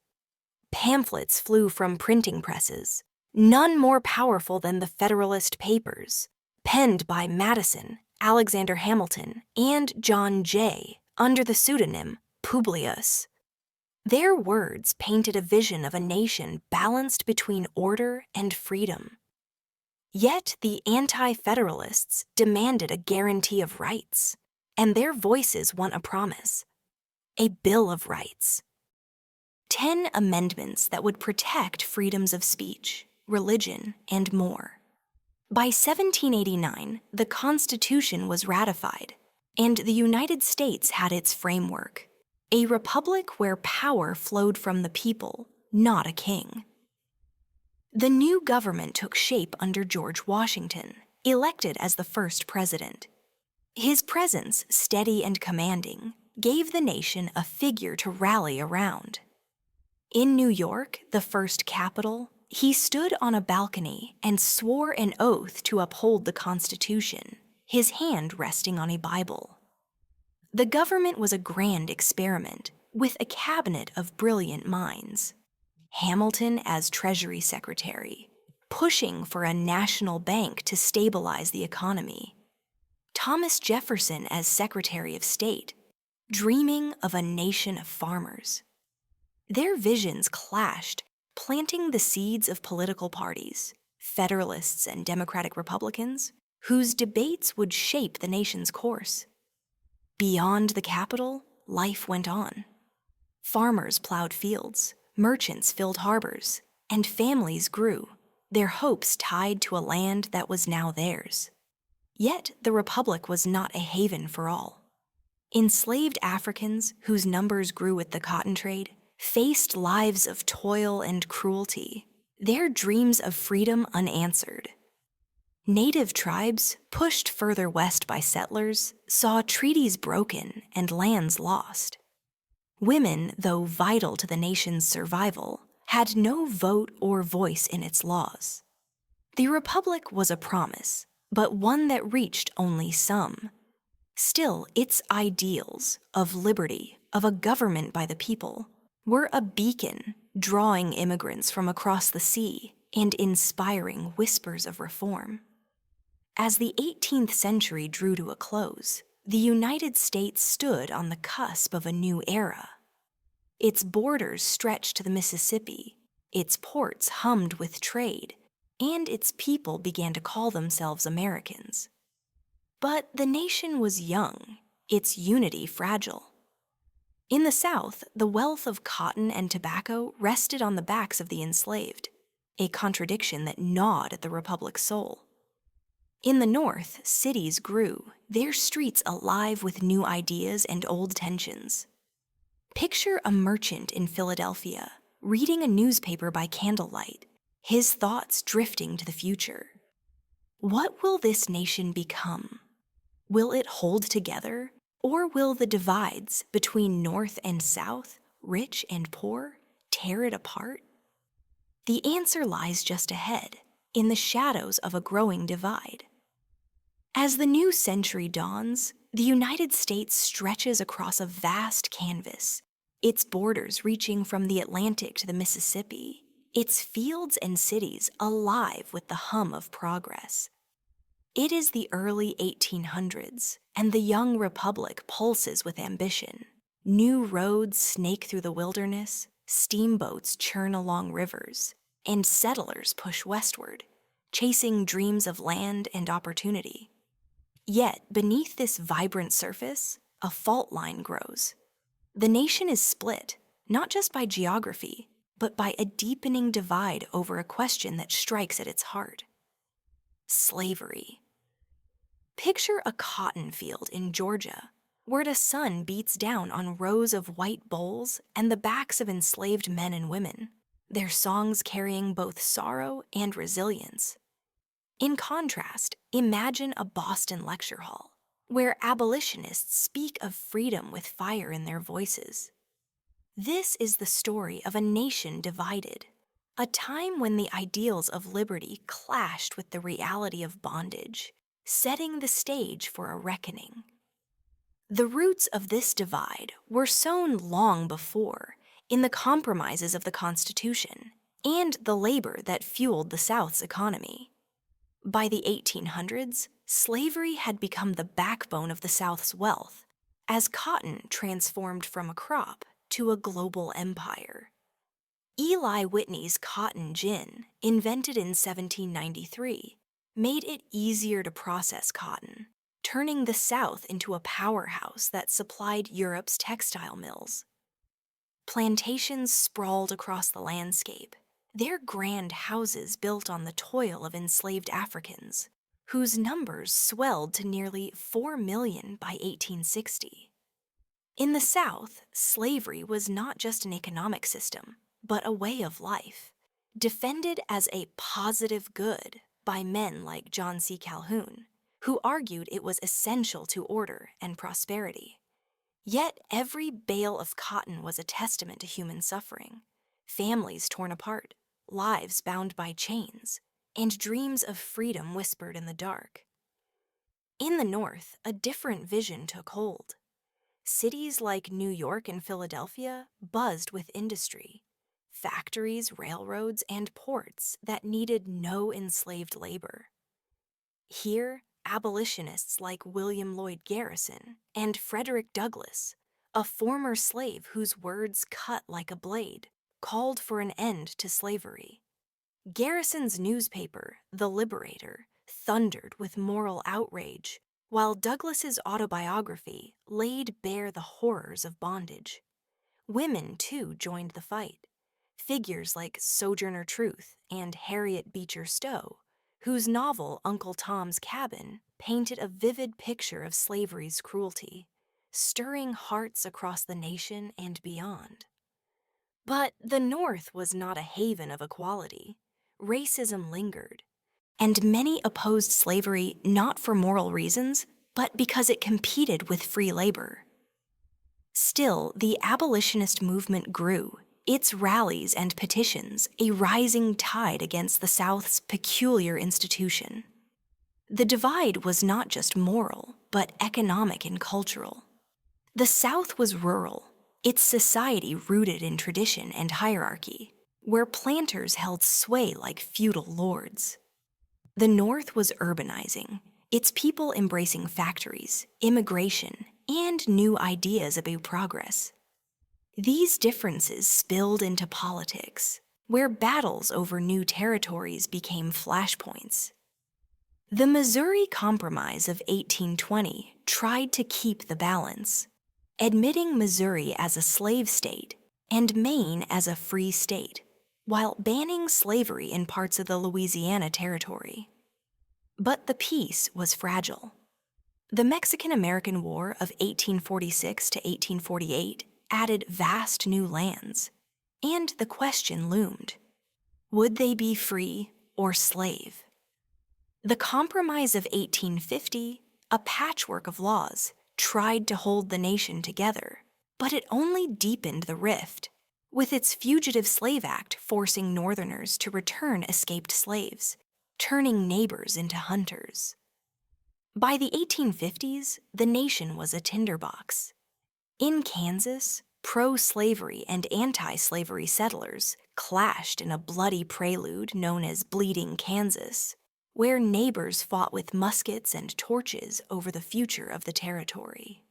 [SPEAKER 1] Pamphlets flew from printing presses, none more powerful than the Federalist Papers, penned by Madison, Alexander Hamilton, and John Jay under the pseudonym Publius. Their words painted a vision of a nation balanced between order and freedom. Yet the anti-Federalists demanded a guarantee of rights, and their voices won a promise: a Bill of Rights. 10 amendments that would protect freedoms of speech, religion, and more. By 1789, the Constitution was ratified, and the United States had its framework: a republic where power flowed from the people, not a king. The new government took shape under George Washington, elected as the first president. His presence, steady and commanding, gave the nation a figure to rally around. In New York, the first capital, he stood on a balcony and swore an oath to uphold the Constitution, his hand resting on a Bible. The government was a grand experiment, with a cabinet of brilliant minds. Hamilton as Treasury Secretary, pushing for a national bank to stabilize the economy. Thomas Jefferson as Secretary of State, dreaming of a nation of farmers. Their visions clashed, planting the seeds of political parties, Federalists and Democratic Republicans, whose debates would shape the nation's course. Beyond the capital, life went on. Farmers plowed fields, merchants filled harbors, and families grew, their hopes tied to a land that was now theirs. Yet the Republic was not a haven for all. Enslaved Africans, whose numbers grew with the cotton trade, faced lives of toil and cruelty, their dreams of freedom unanswered. Native tribes, pushed further west by settlers, saw treaties broken and lands lost. Women, though vital to the nation's survival, had no vote or voice in its laws. The Republic was a promise, but one that reached only some. Still, its ideals of liberty, of a government by the people, were a beacon, drawing immigrants from across the sea and inspiring whispers of reform. As the 18th century drew to a close, the United States stood on the cusp of a new era. Its borders stretched to the Mississippi, its ports hummed with trade, and its people began to call themselves Americans. But the nation was young, its unity fragile. In the South, the wealth of cotton and tobacco rested on the backs of the enslaved, a contradiction that gnawed at the Republic's soul. In the North, cities grew, their streets alive with new ideas and old tensions. Picture a merchant in Philadelphia, reading a newspaper by candlelight, his thoughts drifting to the future. What will this nation become? Will it hold together, or will the divides between North and South, rich and poor, tear it apart? The answer lies just ahead, in the shadows of a growing divide. As the new century dawns, the United States stretches across a vast canvas, its borders reaching from the Atlantic to the Mississippi, its fields and cities alive with the hum of progress. It is the early 1800s, and the young republic pulses with ambition. New roads snake through the wilderness, steamboats churn along rivers, and settlers push westward, chasing dreams of land and opportunity. Yet, beneath this vibrant surface, a fault line grows. The nation is split, not just by geography, but by a deepening divide over a question that strikes at its heart: slavery. Picture a cotton field in Georgia, where the sun beats down on rows of white bulls and the backs of enslaved men and women, their songs carrying both sorrow and resilience. In contrast, imagine a Boston lecture hall, where abolitionists speak of freedom with fire in their voices. This is the story of a nation divided, a time when the ideals of liberty clashed with the reality of bondage, setting the stage for a reckoning. The roots of this divide were sown long before in the compromises of the Constitution and the labor that fueled the South's economy. By the 1800s, slavery had become the backbone of the South's wealth as cotton transformed from a crop to a global empire. Eli Whitney's cotton gin, invented in 1793, made it easier to process cotton, turning the South into a powerhouse that supplied Europe's textile mills. Plantations sprawled across the landscape, their grand houses built on the toil of enslaved Africans, whose numbers swelled to nearly 4 million by 1860. In the South, slavery was not just an economic system, but a way of life, defended as a positive good by men like John C. Calhoun, who argued it was essential to order and prosperity. Yet every bale of cotton was a testament to human suffering, families torn apart, lives bound by chains, and dreams of freedom whispered in the dark. In the North, a different vision took hold. Cities like New York and Philadelphia buzzed with industry, factories, railroads, and ports that needed no enslaved labor. Here, abolitionists like William Lloyd Garrison and Frederick Douglass, a former slave whose words cut like a blade, called for an end to slavery. Garrison's newspaper, The Liberator, thundered with moral outrage, while Douglass's autobiography laid bare the horrors of bondage. Women, too, joined the fight. Figures like Sojourner Truth and Harriet Beecher Stowe, whose novel Uncle Tom's Cabin painted a vivid picture of slavery's cruelty, stirring hearts across the nation and beyond. But the North was not a haven of equality. Racism lingered, and many opposed slavery not for moral reasons, but because it competed with free labor. Still, the abolitionist movement grew, its rallies and petitions a rising tide against the South's peculiar institution. The divide was not just moral, but economic and cultural. The South was rural, its society rooted in tradition and hierarchy, where planters held sway like feudal lords. The North was urbanizing, its people embracing factories, immigration, and new ideas about progress. These differences spilled into politics, where battles over new territories became flashpoints. The Missouri Compromise of 1820 tried to keep the balance, admitting Missouri as a slave state and Maine as a free state, while banning slavery in parts of the Louisiana Territory. But the peace was fragile. The Mexican-American War of 1846 to 1848 added vast new lands, and the question loomed: would they be free or slave? The Compromise of 1850, a patchwork of laws, tried to hold the nation together, but it only deepened the rift, with its Fugitive Slave Act forcing Northerners to return escaped slaves, turning neighbors into hunters. By the 1850s, the nation was a tinderbox. In Kansas, pro-slavery and anti-slavery settlers clashed in a bloody prelude known as Bleeding Kansas, where neighbors fought with muskets and torches over the future of the territory.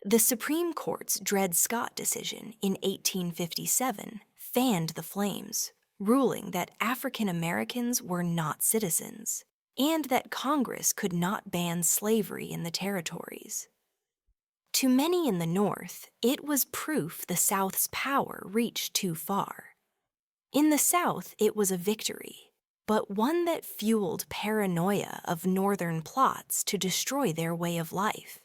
[SPEAKER 1] The Supreme Court's Dred Scott decision in 1857 fanned the flames, ruling that African Americans were not citizens, and that Congress could not ban slavery in the territories. To many in the North, it was proof the South's power reached too far. In the South, it was a victory, but one that fueled paranoia of Northern plots to destroy their way of life.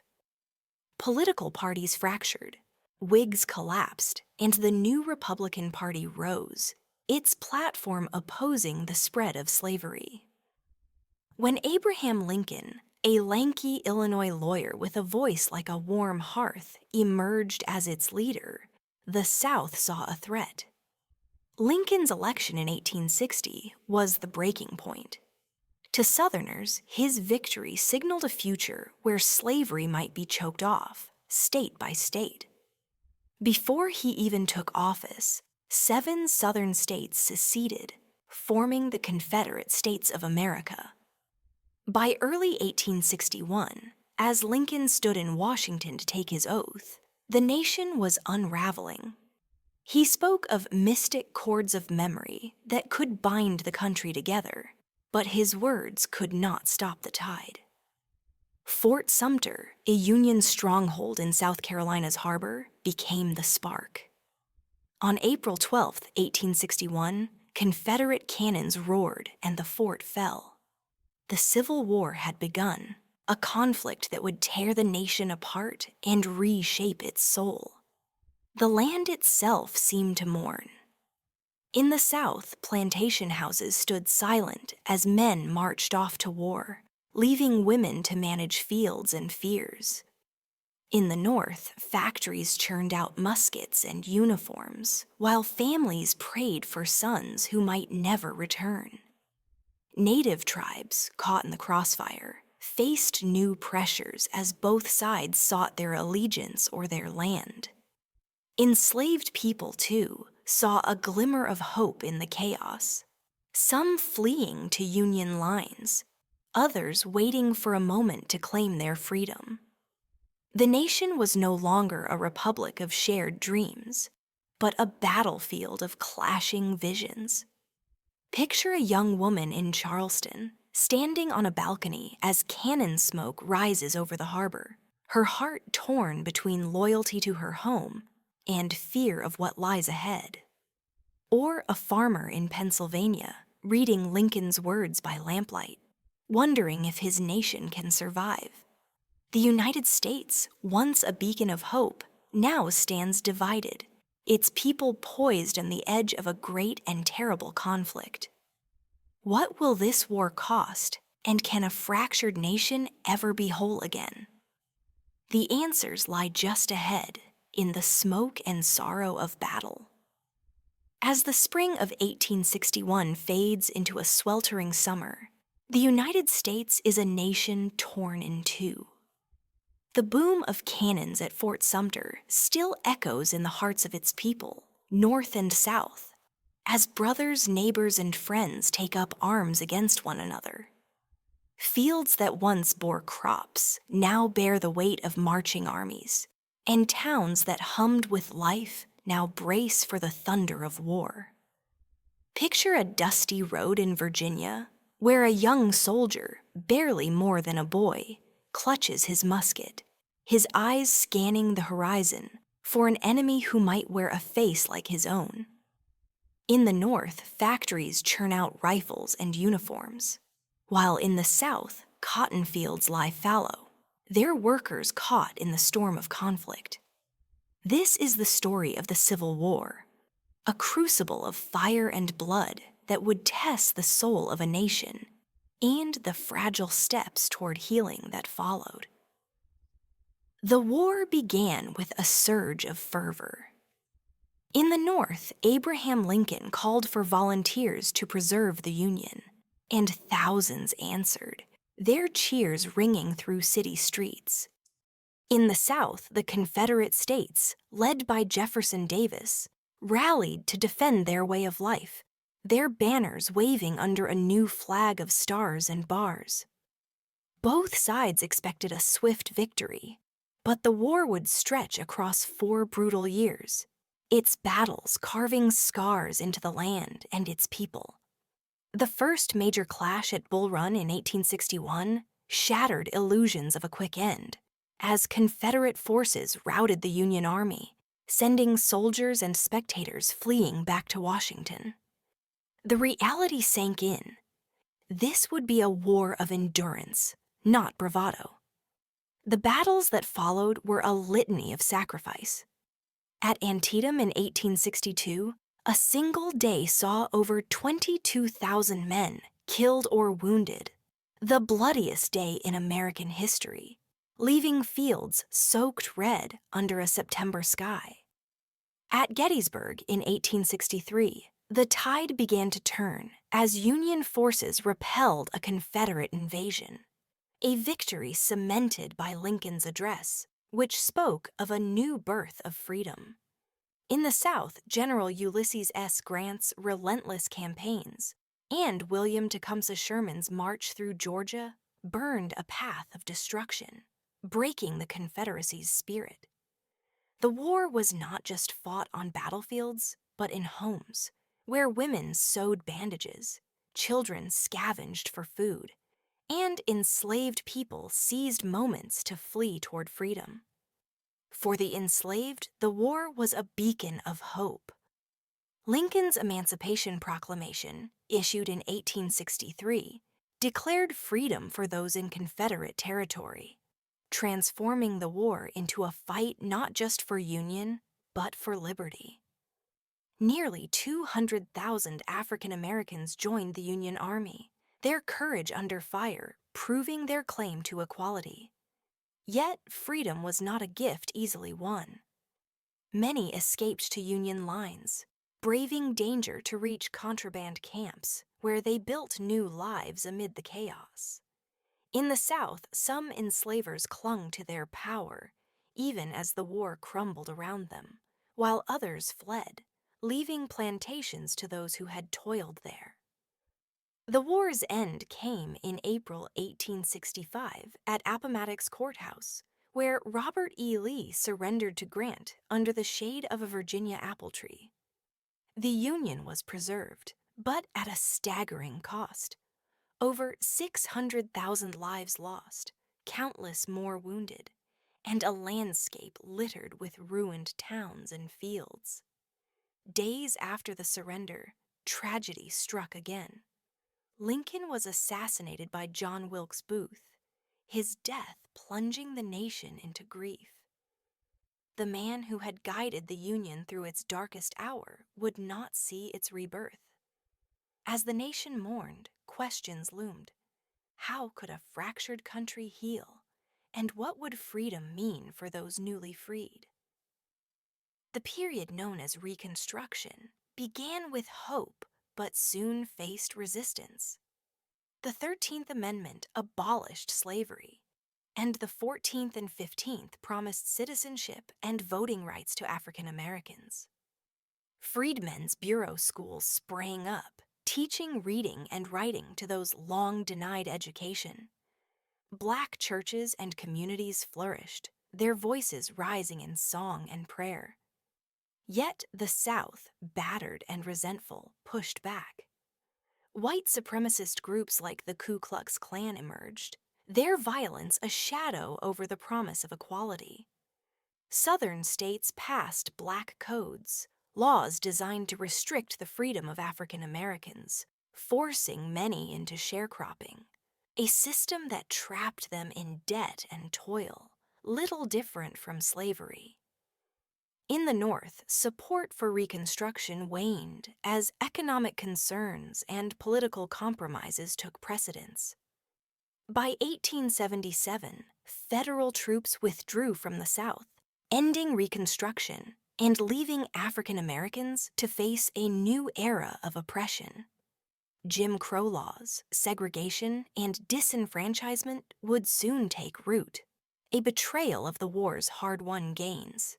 [SPEAKER 1] Political parties fractured, Whigs collapsed, and the new Republican Party rose, its platform opposing the spread of slavery. When Abraham Lincoln, a lanky Illinois lawyer with a voice like a warm hearth, emerged as its leader, the South saw a threat. Lincoln's election in 1860 was the breaking point. To Southerners, his victory signaled a future where slavery might be choked off, state by state. Before he even took office, 7 Southern states seceded, forming the Confederate States of America. By early 1861, as Lincoln stood in Washington to take his oath, the nation was unraveling. He spoke of mystic cords of memory that could bind the country together, but his words could not stop the tide. Fort Sumter, a Union stronghold in South Carolina's harbor, became the spark. On April 12, 1861, Confederate cannons roared and the fort fell. The Civil War had begun, a conflict that would tear the nation apart and reshape its soul. The land itself seemed to mourn. In the South, plantation houses stood silent as men marched off to war, leaving women to manage fields and fears. In the North, factories churned out muskets and uniforms, while families prayed for sons who might never return. Native tribes, caught in the crossfire, faced new pressures as both sides sought their allegiance or their land. Enslaved people, too, saw a glimmer of hope in the chaos, some fleeing to Union lines, others waiting for a moment to claim their freedom. The nation was no longer a republic of shared dreams, but a battlefield of clashing visions. Picture a young woman in Charleston, standing on a balcony as cannon smoke rises over the harbor, her heart torn between loyalty to her home and fear of what lies ahead. Or a farmer in Pennsylvania, reading Lincoln's words by lamplight, wondering if his nation can survive. The United States, once a beacon of hope, now stands divided, its people poised on the edge of a great and terrible conflict. What will this war cost, and can a fractured nation ever be whole again? The answers lie just ahead, in the smoke and sorrow of battle. As the spring of 1861 fades into a sweltering summer, the United States is a nation torn in two. The boom of cannons at Fort Sumter still echoes in the hearts of its people, North and South, as brothers, neighbors, and friends take up arms against one another. Fields that once bore crops now bear the weight of marching armies, and towns that hummed with life now brace for the thunder of war. Picture a dusty road in Virginia, where a young soldier, barely more than a boy, clutches his musket, his eyes scanning the horizon for an enemy who might wear a face like his own. In the North, factories churn out rifles and uniforms, while in the South, cotton fields lie fallow, their workers caught in the storm of conflict. This is the story of the Civil War, a crucible of fire and blood that would test the soul of a nation and the fragile steps toward healing that followed. The war began with a surge of fervor. In the North, Abraham Lincoln called for volunteers to preserve the Union, and thousands answered, their cheers ringing through city streets. In the South, the Confederate States, led by Jefferson Davis, rallied to defend their way of life, their banners waving under a new flag of stars and bars. Both sides expected a swift victory, but the war would stretch across 4 brutal years, its battles carving scars into the land and its people. The first major clash at Bull Run in 1861 shattered illusions of a quick end, as Confederate forces routed the Union Army, sending soldiers and spectators fleeing back to Washington. The reality sank in. This would be a war of endurance, not bravado. The battles that followed were a litany of sacrifice. At Antietam in 1862, a single day saw over 22,000 men killed or wounded, the bloodiest day in American history, leaving fields soaked red under a September sky. At Gettysburg in 1863, The tide began to turn as Union forces repelled a Confederate invasion, a victory cemented by Lincoln's address, which spoke of a new birth of freedom. In the South, General Ulysses S. Grant's relentless campaigns and William Tecumseh Sherman's march through Georgia burned a path of destruction, breaking the Confederacy's spirit. The war was not just fought on battlefields, but in homes, where women sewed bandages, children scavenged for food, and enslaved people seized moments to flee toward freedom. For the enslaved, the war was a beacon of hope. Lincoln's Emancipation Proclamation, issued in 1863, declared freedom for those in Confederate territory, transforming the war into a fight not just for Union, but for liberty. Nearly 200,000 African Americans joined the Union Army, their courage under fire proving their claim to equality. Yet, freedom was not a gift easily won. Many escaped to Union lines, braving danger to reach contraband camps, where they built new lives amid the chaos. In the South, some enslavers clung to their power, even as the war crumbled around them, while others fled, leaving plantations to those who had toiled there. The war's end came in April 1865 at Appomattox Courthouse, where Robert E. Lee surrendered to Grant under the shade of a Virginia apple tree. The Union was preserved, but at a staggering cost. Over 600,000 lives lost, countless more wounded, and a landscape littered with ruined towns and fields. Days after the surrender, tragedy struck again. Lincoln was assassinated by John Wilkes Booth, his death plunging the nation into grief. The man who had guided the Union through its darkest hour would not see its rebirth. As the nation mourned, questions loomed. How could a fractured country heal? And what would freedom mean for those newly freed? The period known as Reconstruction began with hope, but soon faced resistance. The 13th Amendment abolished slavery, and the 14th and 15th promised citizenship and voting rights to African Americans. Freedmen's Bureau schools sprang up, teaching reading and writing to those long denied education. Black churches and communities flourished, their voices rising in song and prayer. Yet the South, battered and resentful, pushed back. White supremacist groups like the Ku Klux Klan emerged, their violence a shadow over the promise of equality. Southern states passed black codes, laws designed to restrict the freedom of African Americans, forcing many into sharecropping, a system that trapped them in debt and toil, little different from slavery. In the North, support for Reconstruction waned as economic concerns and political compromises took precedence. By 1877, federal troops withdrew from the South, ending Reconstruction and leaving African Americans to face a new era of oppression. Jim Crow laws, segregation, and disenfranchisement would soon take root, a betrayal of the war's hard-won gains.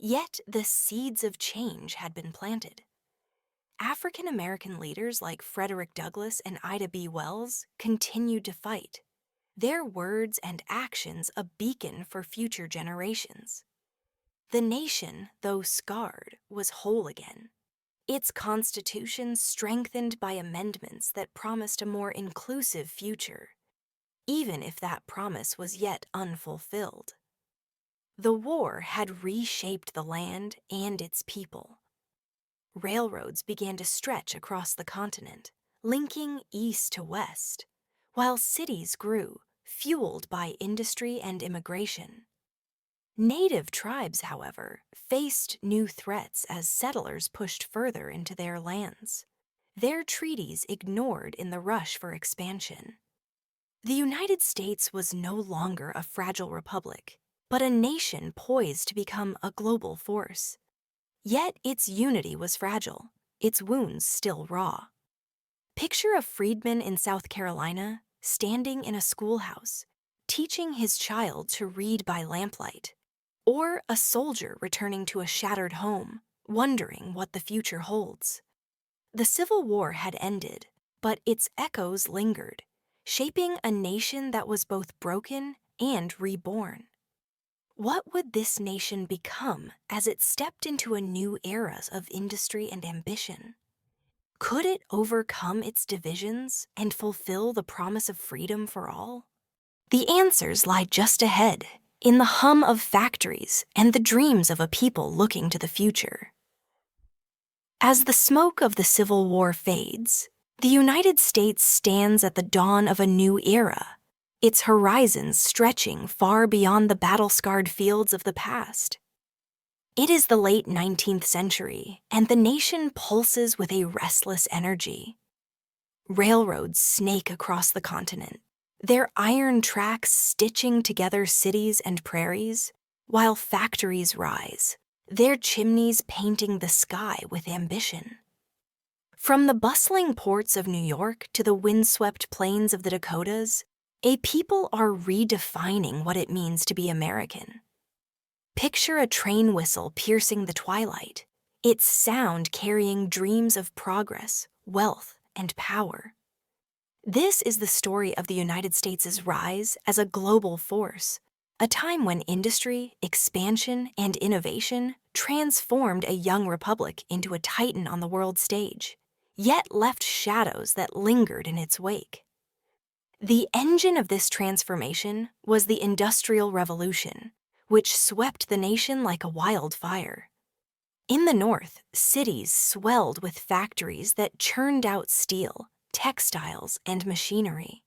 [SPEAKER 1] Yet the seeds of change had been planted. African American leaders like Frederick Douglass and Ida B. Wells continued to fight, their words and actions a beacon for future generations. The nation, though scarred, was whole again, its constitution strengthened by amendments that promised a more inclusive future, even if that promise was yet unfulfilled. The war had reshaped the land and its people. Railroads began to stretch across the continent, linking east to west, while cities grew, fueled by industry and immigration. Native tribes, however, faced new threats as settlers pushed further into their lands, their treaties ignored in the rush for expansion. The United States was no longer a fragile republic, but a nation poised to become a global force. Yet its unity was fragile. its wounds still raw. Picture a freedman in South Carolina standing in a schoolhouse, teaching his child to read by lamplight, or a soldier returning to a shattered home, wondering what the future holds. The Civil War had ended, but its echoes lingered, shaping a nation that was both broken and reborn. What would this nation become as it stepped into a new era of industry and ambition? Could it overcome its divisions and fulfill the promise of freedom for all? The answers lie just ahead, in the hum of factories and the dreams of a people looking to the future. As the smoke of the Civil War fades, the United States stands at the dawn of a new era, its horizons stretching far beyond the battle-scarred fields of the past. It is the late 19th century, and the nation pulses with a restless energy. Railroads snake across the continent, their iron tracks stitching together cities and prairies, while factories rise, their chimneys painting the sky with ambition. From the bustling ports of New York to the windswept plains of the Dakotas, a people are redefining what it means to be American. Picture a train whistle piercing the twilight, its sound carrying dreams of progress, wealth, and power. This is the story of the United States' rise as a global force, a time when industry, expansion, and innovation transformed a young republic into a titan on the world stage, yet left shadows that lingered in its wake. The engine of this transformation was the Industrial Revolution, which swept the nation like a wildfire. In the North, cities swelled with factories that churned out steel, textiles, and machinery.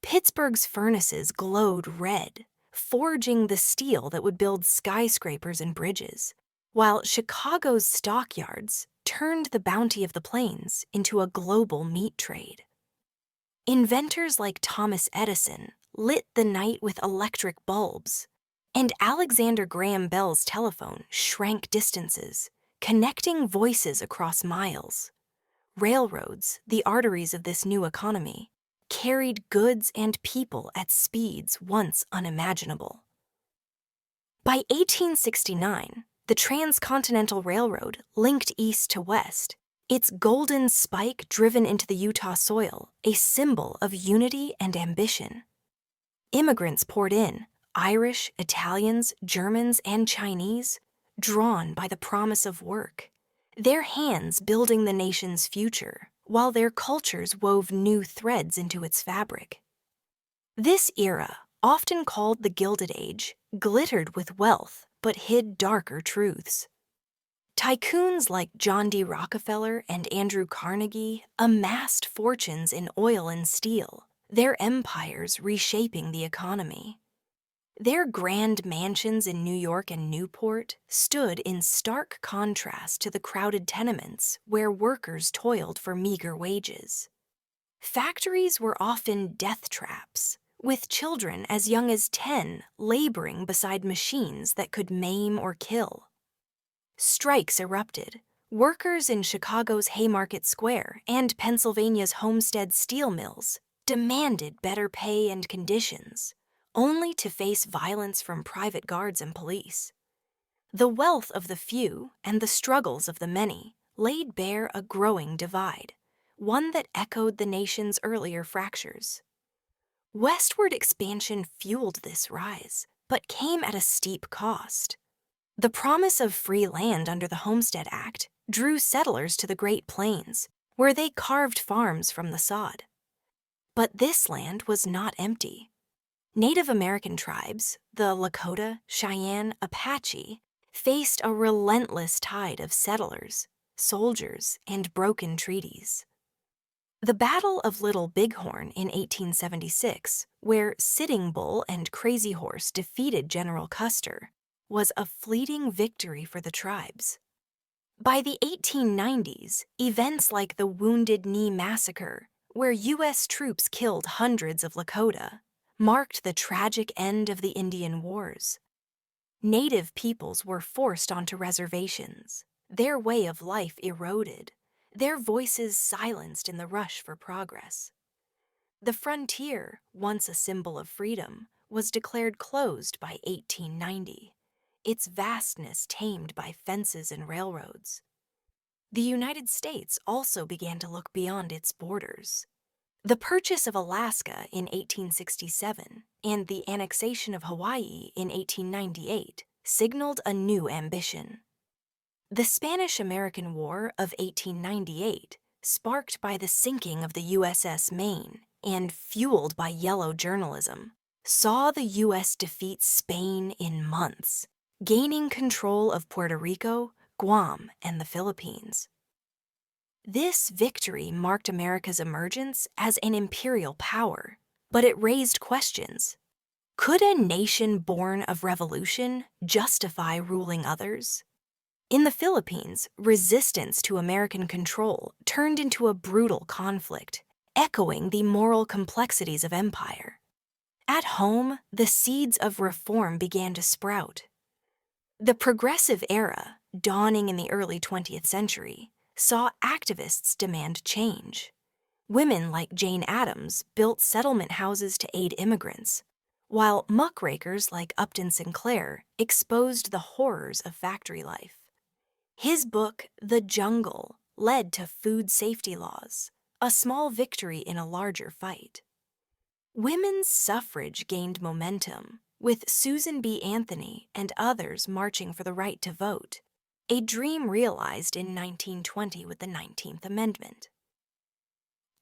[SPEAKER 1] Pittsburgh's furnaces glowed red, forging the steel that would build skyscrapers and bridges, while Chicago's stockyards turned the bounty of the plains into a global meat trade. Inventors like Thomas Edison lit the night with electric bulbs, and Alexander Graham Bell's telephone shrank distances, connecting voices across miles. Railroads, the arteries of this new economy, carried goods and people at speeds once unimaginable. By 1869, the Transcontinental Railroad linked east to west, its golden spike driven into the Utah soil, a symbol of unity and ambition. Immigrants poured in, Irish, Italians, Germans, and Chinese, drawn by the promise of work, their hands building the nation's future, while their cultures wove new threads into its fabric. This era, often called the Gilded Age, glittered with wealth but hid darker truths. Tycoons like John D. Rockefeller and Andrew Carnegie amassed fortunes in oil and steel, their empires reshaping the economy. Their grand mansions in New York and Newport stood in stark contrast to the crowded tenements where workers toiled for meager wages. Factories were often death traps, with children as young as 10 laboring beside machines that could maim or kill. Strikes erupted. Workers in Chicago's Haymarket Square and Pennsylvania's Homestead steel mills demanded better pay and conditions, only to face violence from private guards and police. The wealth of the few and the struggles of the many laid bare a growing divide, one that echoed the nation's earlier fractures. Westward expansion fueled this rise, but came at a steep cost. The promise of free land under the Homestead Act drew settlers to the Great Plains, where they carved farms from the sod. But this land was not empty. Native American tribes, the Lakota, Cheyenne, Apache, faced a relentless tide of settlers, soldiers, and broken treaties. The Battle of Little Bighorn in 1876, where Sitting Bull and Crazy Horse defeated General Custer, was a fleeting victory for the tribes. By the 1890s, events like the Wounded Knee Massacre, where U.S. troops killed hundreds of Lakota, marked the tragic end of the Indian Wars. Native peoples were forced onto reservations, their way of life eroded, their voices silenced in the rush for progress. The frontier, once a symbol of freedom, was declared closed by 1890, its vastness tamed by fences and railroads. The United States also began to look beyond its borders. The purchase of Alaska in 1867 and the annexation of Hawaii in 1898 signaled a new ambition. The Spanish-American War of 1898, sparked by the sinking of the USS Maine and fueled by yellow journalism, saw the U.S. defeat Spain in months, gaining control of Puerto Rico, Guam, and the Philippines. This victory marked America's emergence as an imperial power, but it raised questions. Could a nation born of revolution justify ruling others? In the Philippines, resistance to American control turned into a brutal conflict, echoing the moral complexities of empire. At home, the seeds of reform began to sprout. The progressive era, dawning in the early 20th century, saw activists demand change. Women like Jane Addams built settlement houses to aid immigrants, while muckrakers like Upton Sinclair exposed the horrors of factory life. His book, The Jungle, led to food safety laws, a small victory in a larger fight. Women's suffrage gained momentum, with Susan B. Anthony and others marching for the right to vote, a dream realized in 1920 with the 19th Amendment.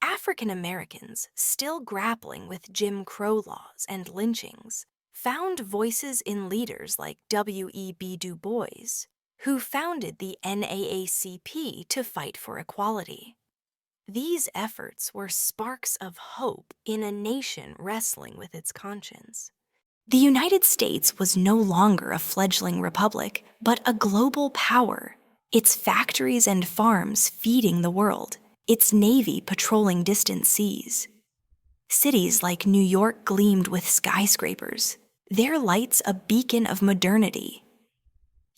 [SPEAKER 1] African Americans, still grappling with Jim Crow laws and lynchings, found voices in leaders like W.E.B. Du Bois, who founded the NAACP to fight for equality. These efforts were sparks of hope in a nation wrestling with its conscience. The United States was no longer a fledgling republic, but a global power, its factories and farms feeding the world, its navy patrolling distant seas. Cities like New York gleamed with skyscrapers, their lights a beacon of modernity.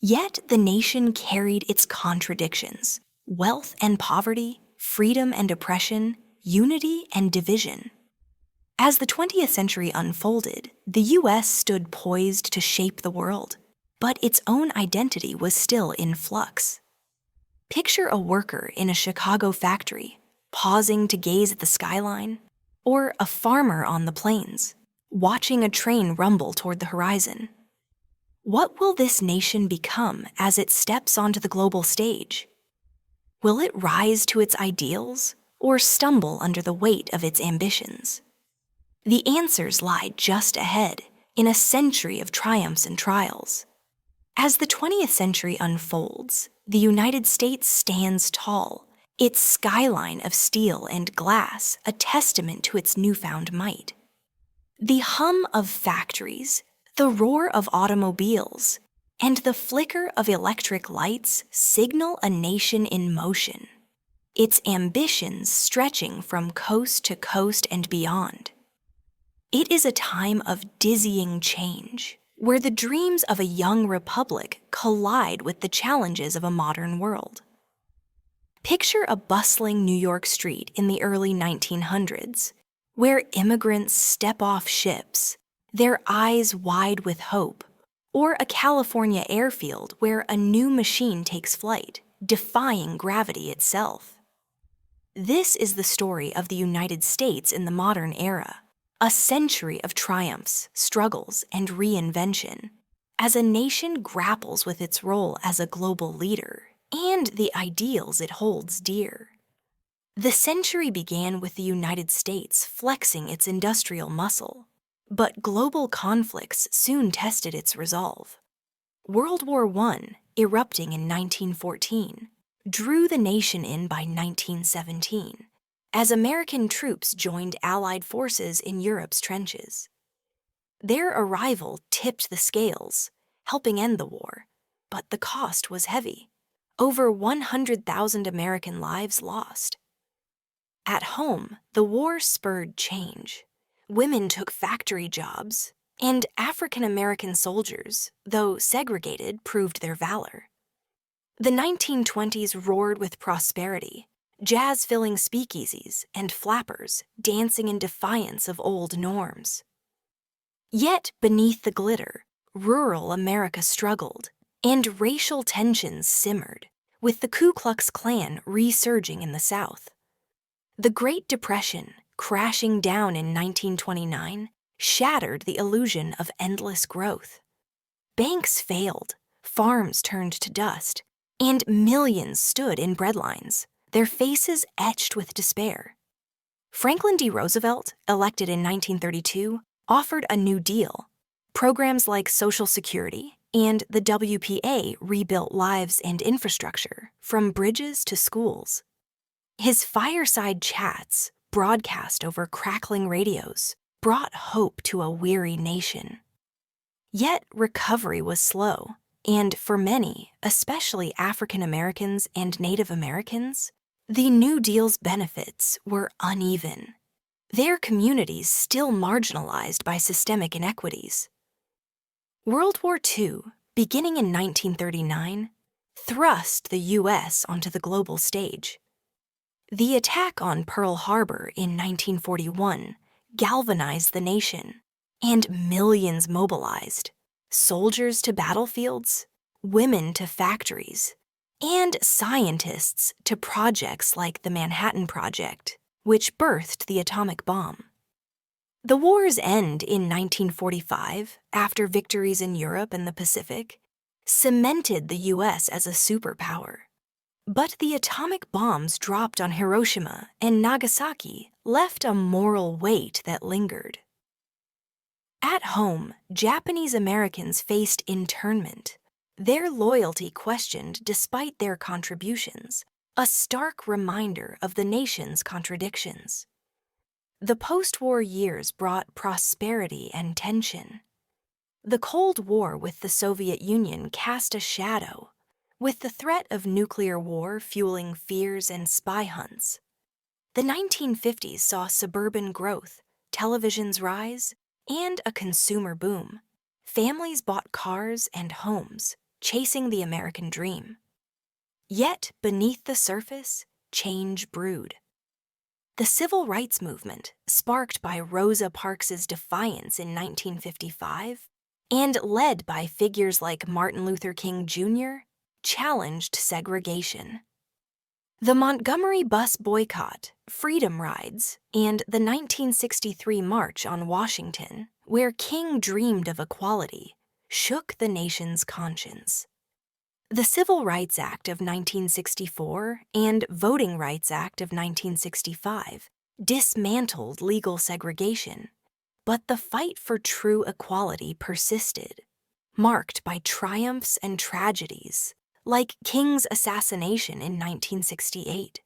[SPEAKER 1] Yet the nation carried its contradictions: wealth and poverty, freedom and oppression, unity and division. As the 20th century unfolded, the U.S. stood poised to shape the world, but its own identity was still in flux. Picture a worker in a Chicago factory, pausing to gaze at the skyline, or a farmer on the plains, watching a train rumble toward the horizon. What will this nation become as it steps onto the global stage? Will it rise to its ideals or stumble under the weight of its ambitions? The answers lie just ahead, in a century of triumphs and trials. As the 20th century unfolds, the United States stands tall, its skyline of steel and glass a testament to its newfound might. The hum of factories, the roar of automobiles, and the flicker of electric lights signal a nation in motion, its ambitions stretching from coast to coast and beyond. It is a time of dizzying change, where the dreams of a young republic collide with the challenges of a modern world. Picture a bustling New York street in the early 1900s, where immigrants step off ships, their eyes wide with hope, or a California airfield where a new machine takes flight, defying gravity itself. This is the story of the United States in the modern era, a century of triumphs, struggles, and reinvention, as a nation grapples with its role as a global leader and the ideals it holds dear. The century began with the United States flexing its industrial muscle, but global conflicts soon tested its resolve. World War I, erupting in 1914, drew the nation in by 1917, as American troops joined Allied forces in Europe's trenches. Their arrival tipped the scales, helping end the war, but the cost was heavy. Over 100,000 American lives lost. At home, the war spurred change. Women took factory jobs, and African American soldiers, though segregated, proved their valor. The 1920s roared with prosperity, jazz-filling speakeasies and flappers dancing in defiance of old norms. Yet beneath the glitter, rural America struggled, and racial tensions simmered, with the Ku Klux Klan resurging in the South. The Great Depression, crashing down in 1929, shattered the illusion of endless growth. Banks failed, farms turned to dust, and millions stood in breadlines, their faces etched with despair. Franklin D. Roosevelt, elected in 1932, offered a New Deal. Programs like Social Security and the WPA rebuilt lives and infrastructure, from bridges to schools. His fireside chats, broadcast over crackling radios, brought hope to a weary nation. Yet recovery was slow, and for many, especially African Americans and Native Americans, the New Deal's benefits were uneven. Their communities still marginalized by systemic inequities. World War II, beginning in 1939, thrust the U.S. onto the global stage. The attack on Pearl Harbor in 1941 galvanized the nation, and millions mobilized, soldiers to battlefields, women to factories, and scientists to projects like the Manhattan Project, which birthed the atomic bomb. The war's end in 1945, after victories in Europe and the Pacific, cemented the U.S. as a superpower. But the atomic bombs dropped on Hiroshima and Nagasaki left a moral weight that lingered. At home, Japanese Americans faced internment, their loyalty questioned despite their contributions, a stark reminder of the nation's contradictions. The post-war years brought prosperity and tension. The Cold War with the Soviet Union cast a shadow, with the threat of nuclear war fueling fears and spy hunts. The 1950s saw suburban growth, television's rise, and a consumer boom. Families bought cars and homes, chasing the American dream. Yet, beneath the surface, change brewed. The civil rights movement, sparked by Rosa Parks's defiance in 1955, and led by figures like Martin Luther King Jr., challenged segregation. The Montgomery bus boycott, freedom rides, and the 1963 March on Washington, where King dreamed of equality, shook the nation's conscience. The Civil Rights Act of 1964 and Voting Rights Act of 1965 dismantled legal segregation, but the fight for true equality persisted, marked by triumphs and tragedies, like King's assassination in 1968.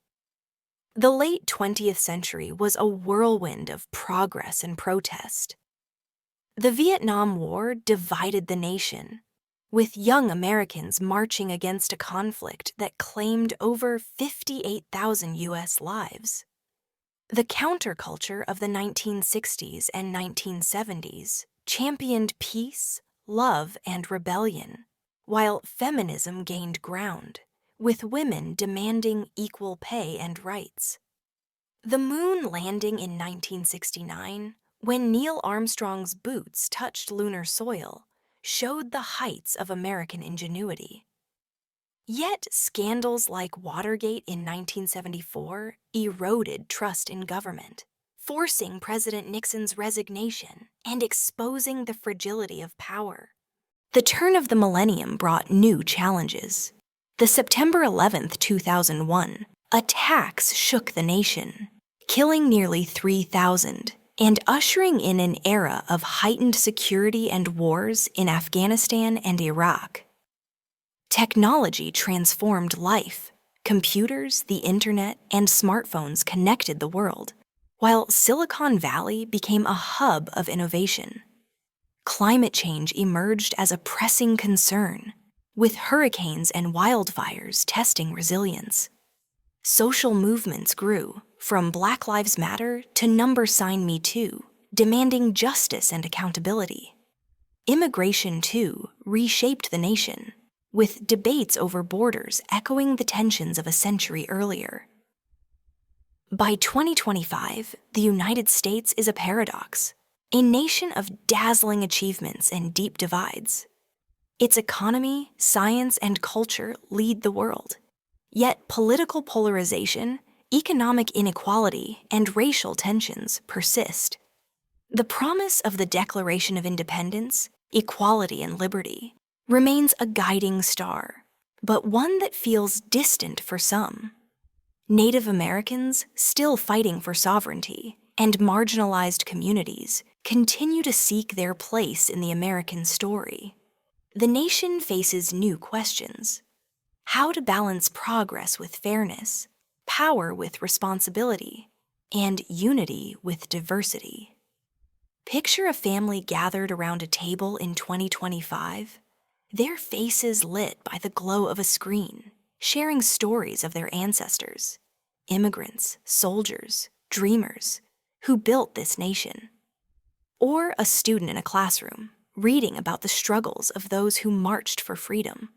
[SPEAKER 1] The late 20th century was a whirlwind of progress and protest. The Vietnam War divided the nation, with young Americans marching against a conflict that claimed over 58,000 U.S. lives. The counterculture of the 1960s and 1970s championed peace, love, and rebellion, while feminism gained ground, with women demanding equal pay and rights. The moon landing in 1969, when Neil Armstrong's boots touched lunar soil, showed the heights of American ingenuity. Yet scandals like Watergate in 1974 eroded trust in government, forcing President Nixon's resignation and exposing the fragility of power. The turn of the millennium brought new challenges. The September 11, 2001, attacks shook the nation, killing nearly 3,000 and ushering in an era of heightened security and wars in Afghanistan and Iraq. Technology transformed life. Computers, the internet, and smartphones connected the world, while Silicon Valley became a hub of innovation. Climate change emerged as a pressing concern, with hurricanes and wildfires testing resilience. Social movements grew, from Black Lives Matter to #SignMeToo, demanding justice and accountability. Immigration, too, reshaped the nation, with debates over borders echoing the tensions of a century earlier. By 2025, the United States is a paradox, a nation of dazzling achievements and deep divides. Its economy, science, and culture lead the world. Yet political polarization, economic inequality, and racial tensions persist. The promise of the Declaration of Independence, equality, and liberty remains a guiding star, but one that feels distant for some. Native Americans, still fighting for sovereignty, and marginalized communities continue to seek their place in the American story. The nation faces new questions: how to balance progress with fairness, power with responsibility, and unity with diversity. Picture a family gathered around a table in 2025, their faces lit by the glow of a screen, sharing stories of their ancestors, immigrants, soldiers, dreamers, who built this nation. Or a student in a classroom, reading about the struggles of those who marched for freedom,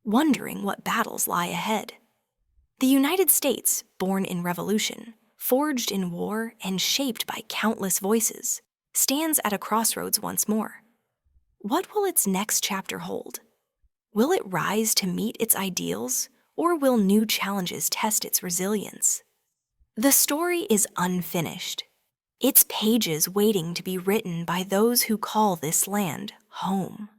[SPEAKER 1] wondering what battles lie ahead. The United States, born in revolution, forged in war, and shaped by countless voices, stands at a crossroads once more. What will its next chapter hold? Will it rise to meet its ideals, or will new challenges test its resilience? The story is unfinished, its pages waiting to be written by those who call this land home.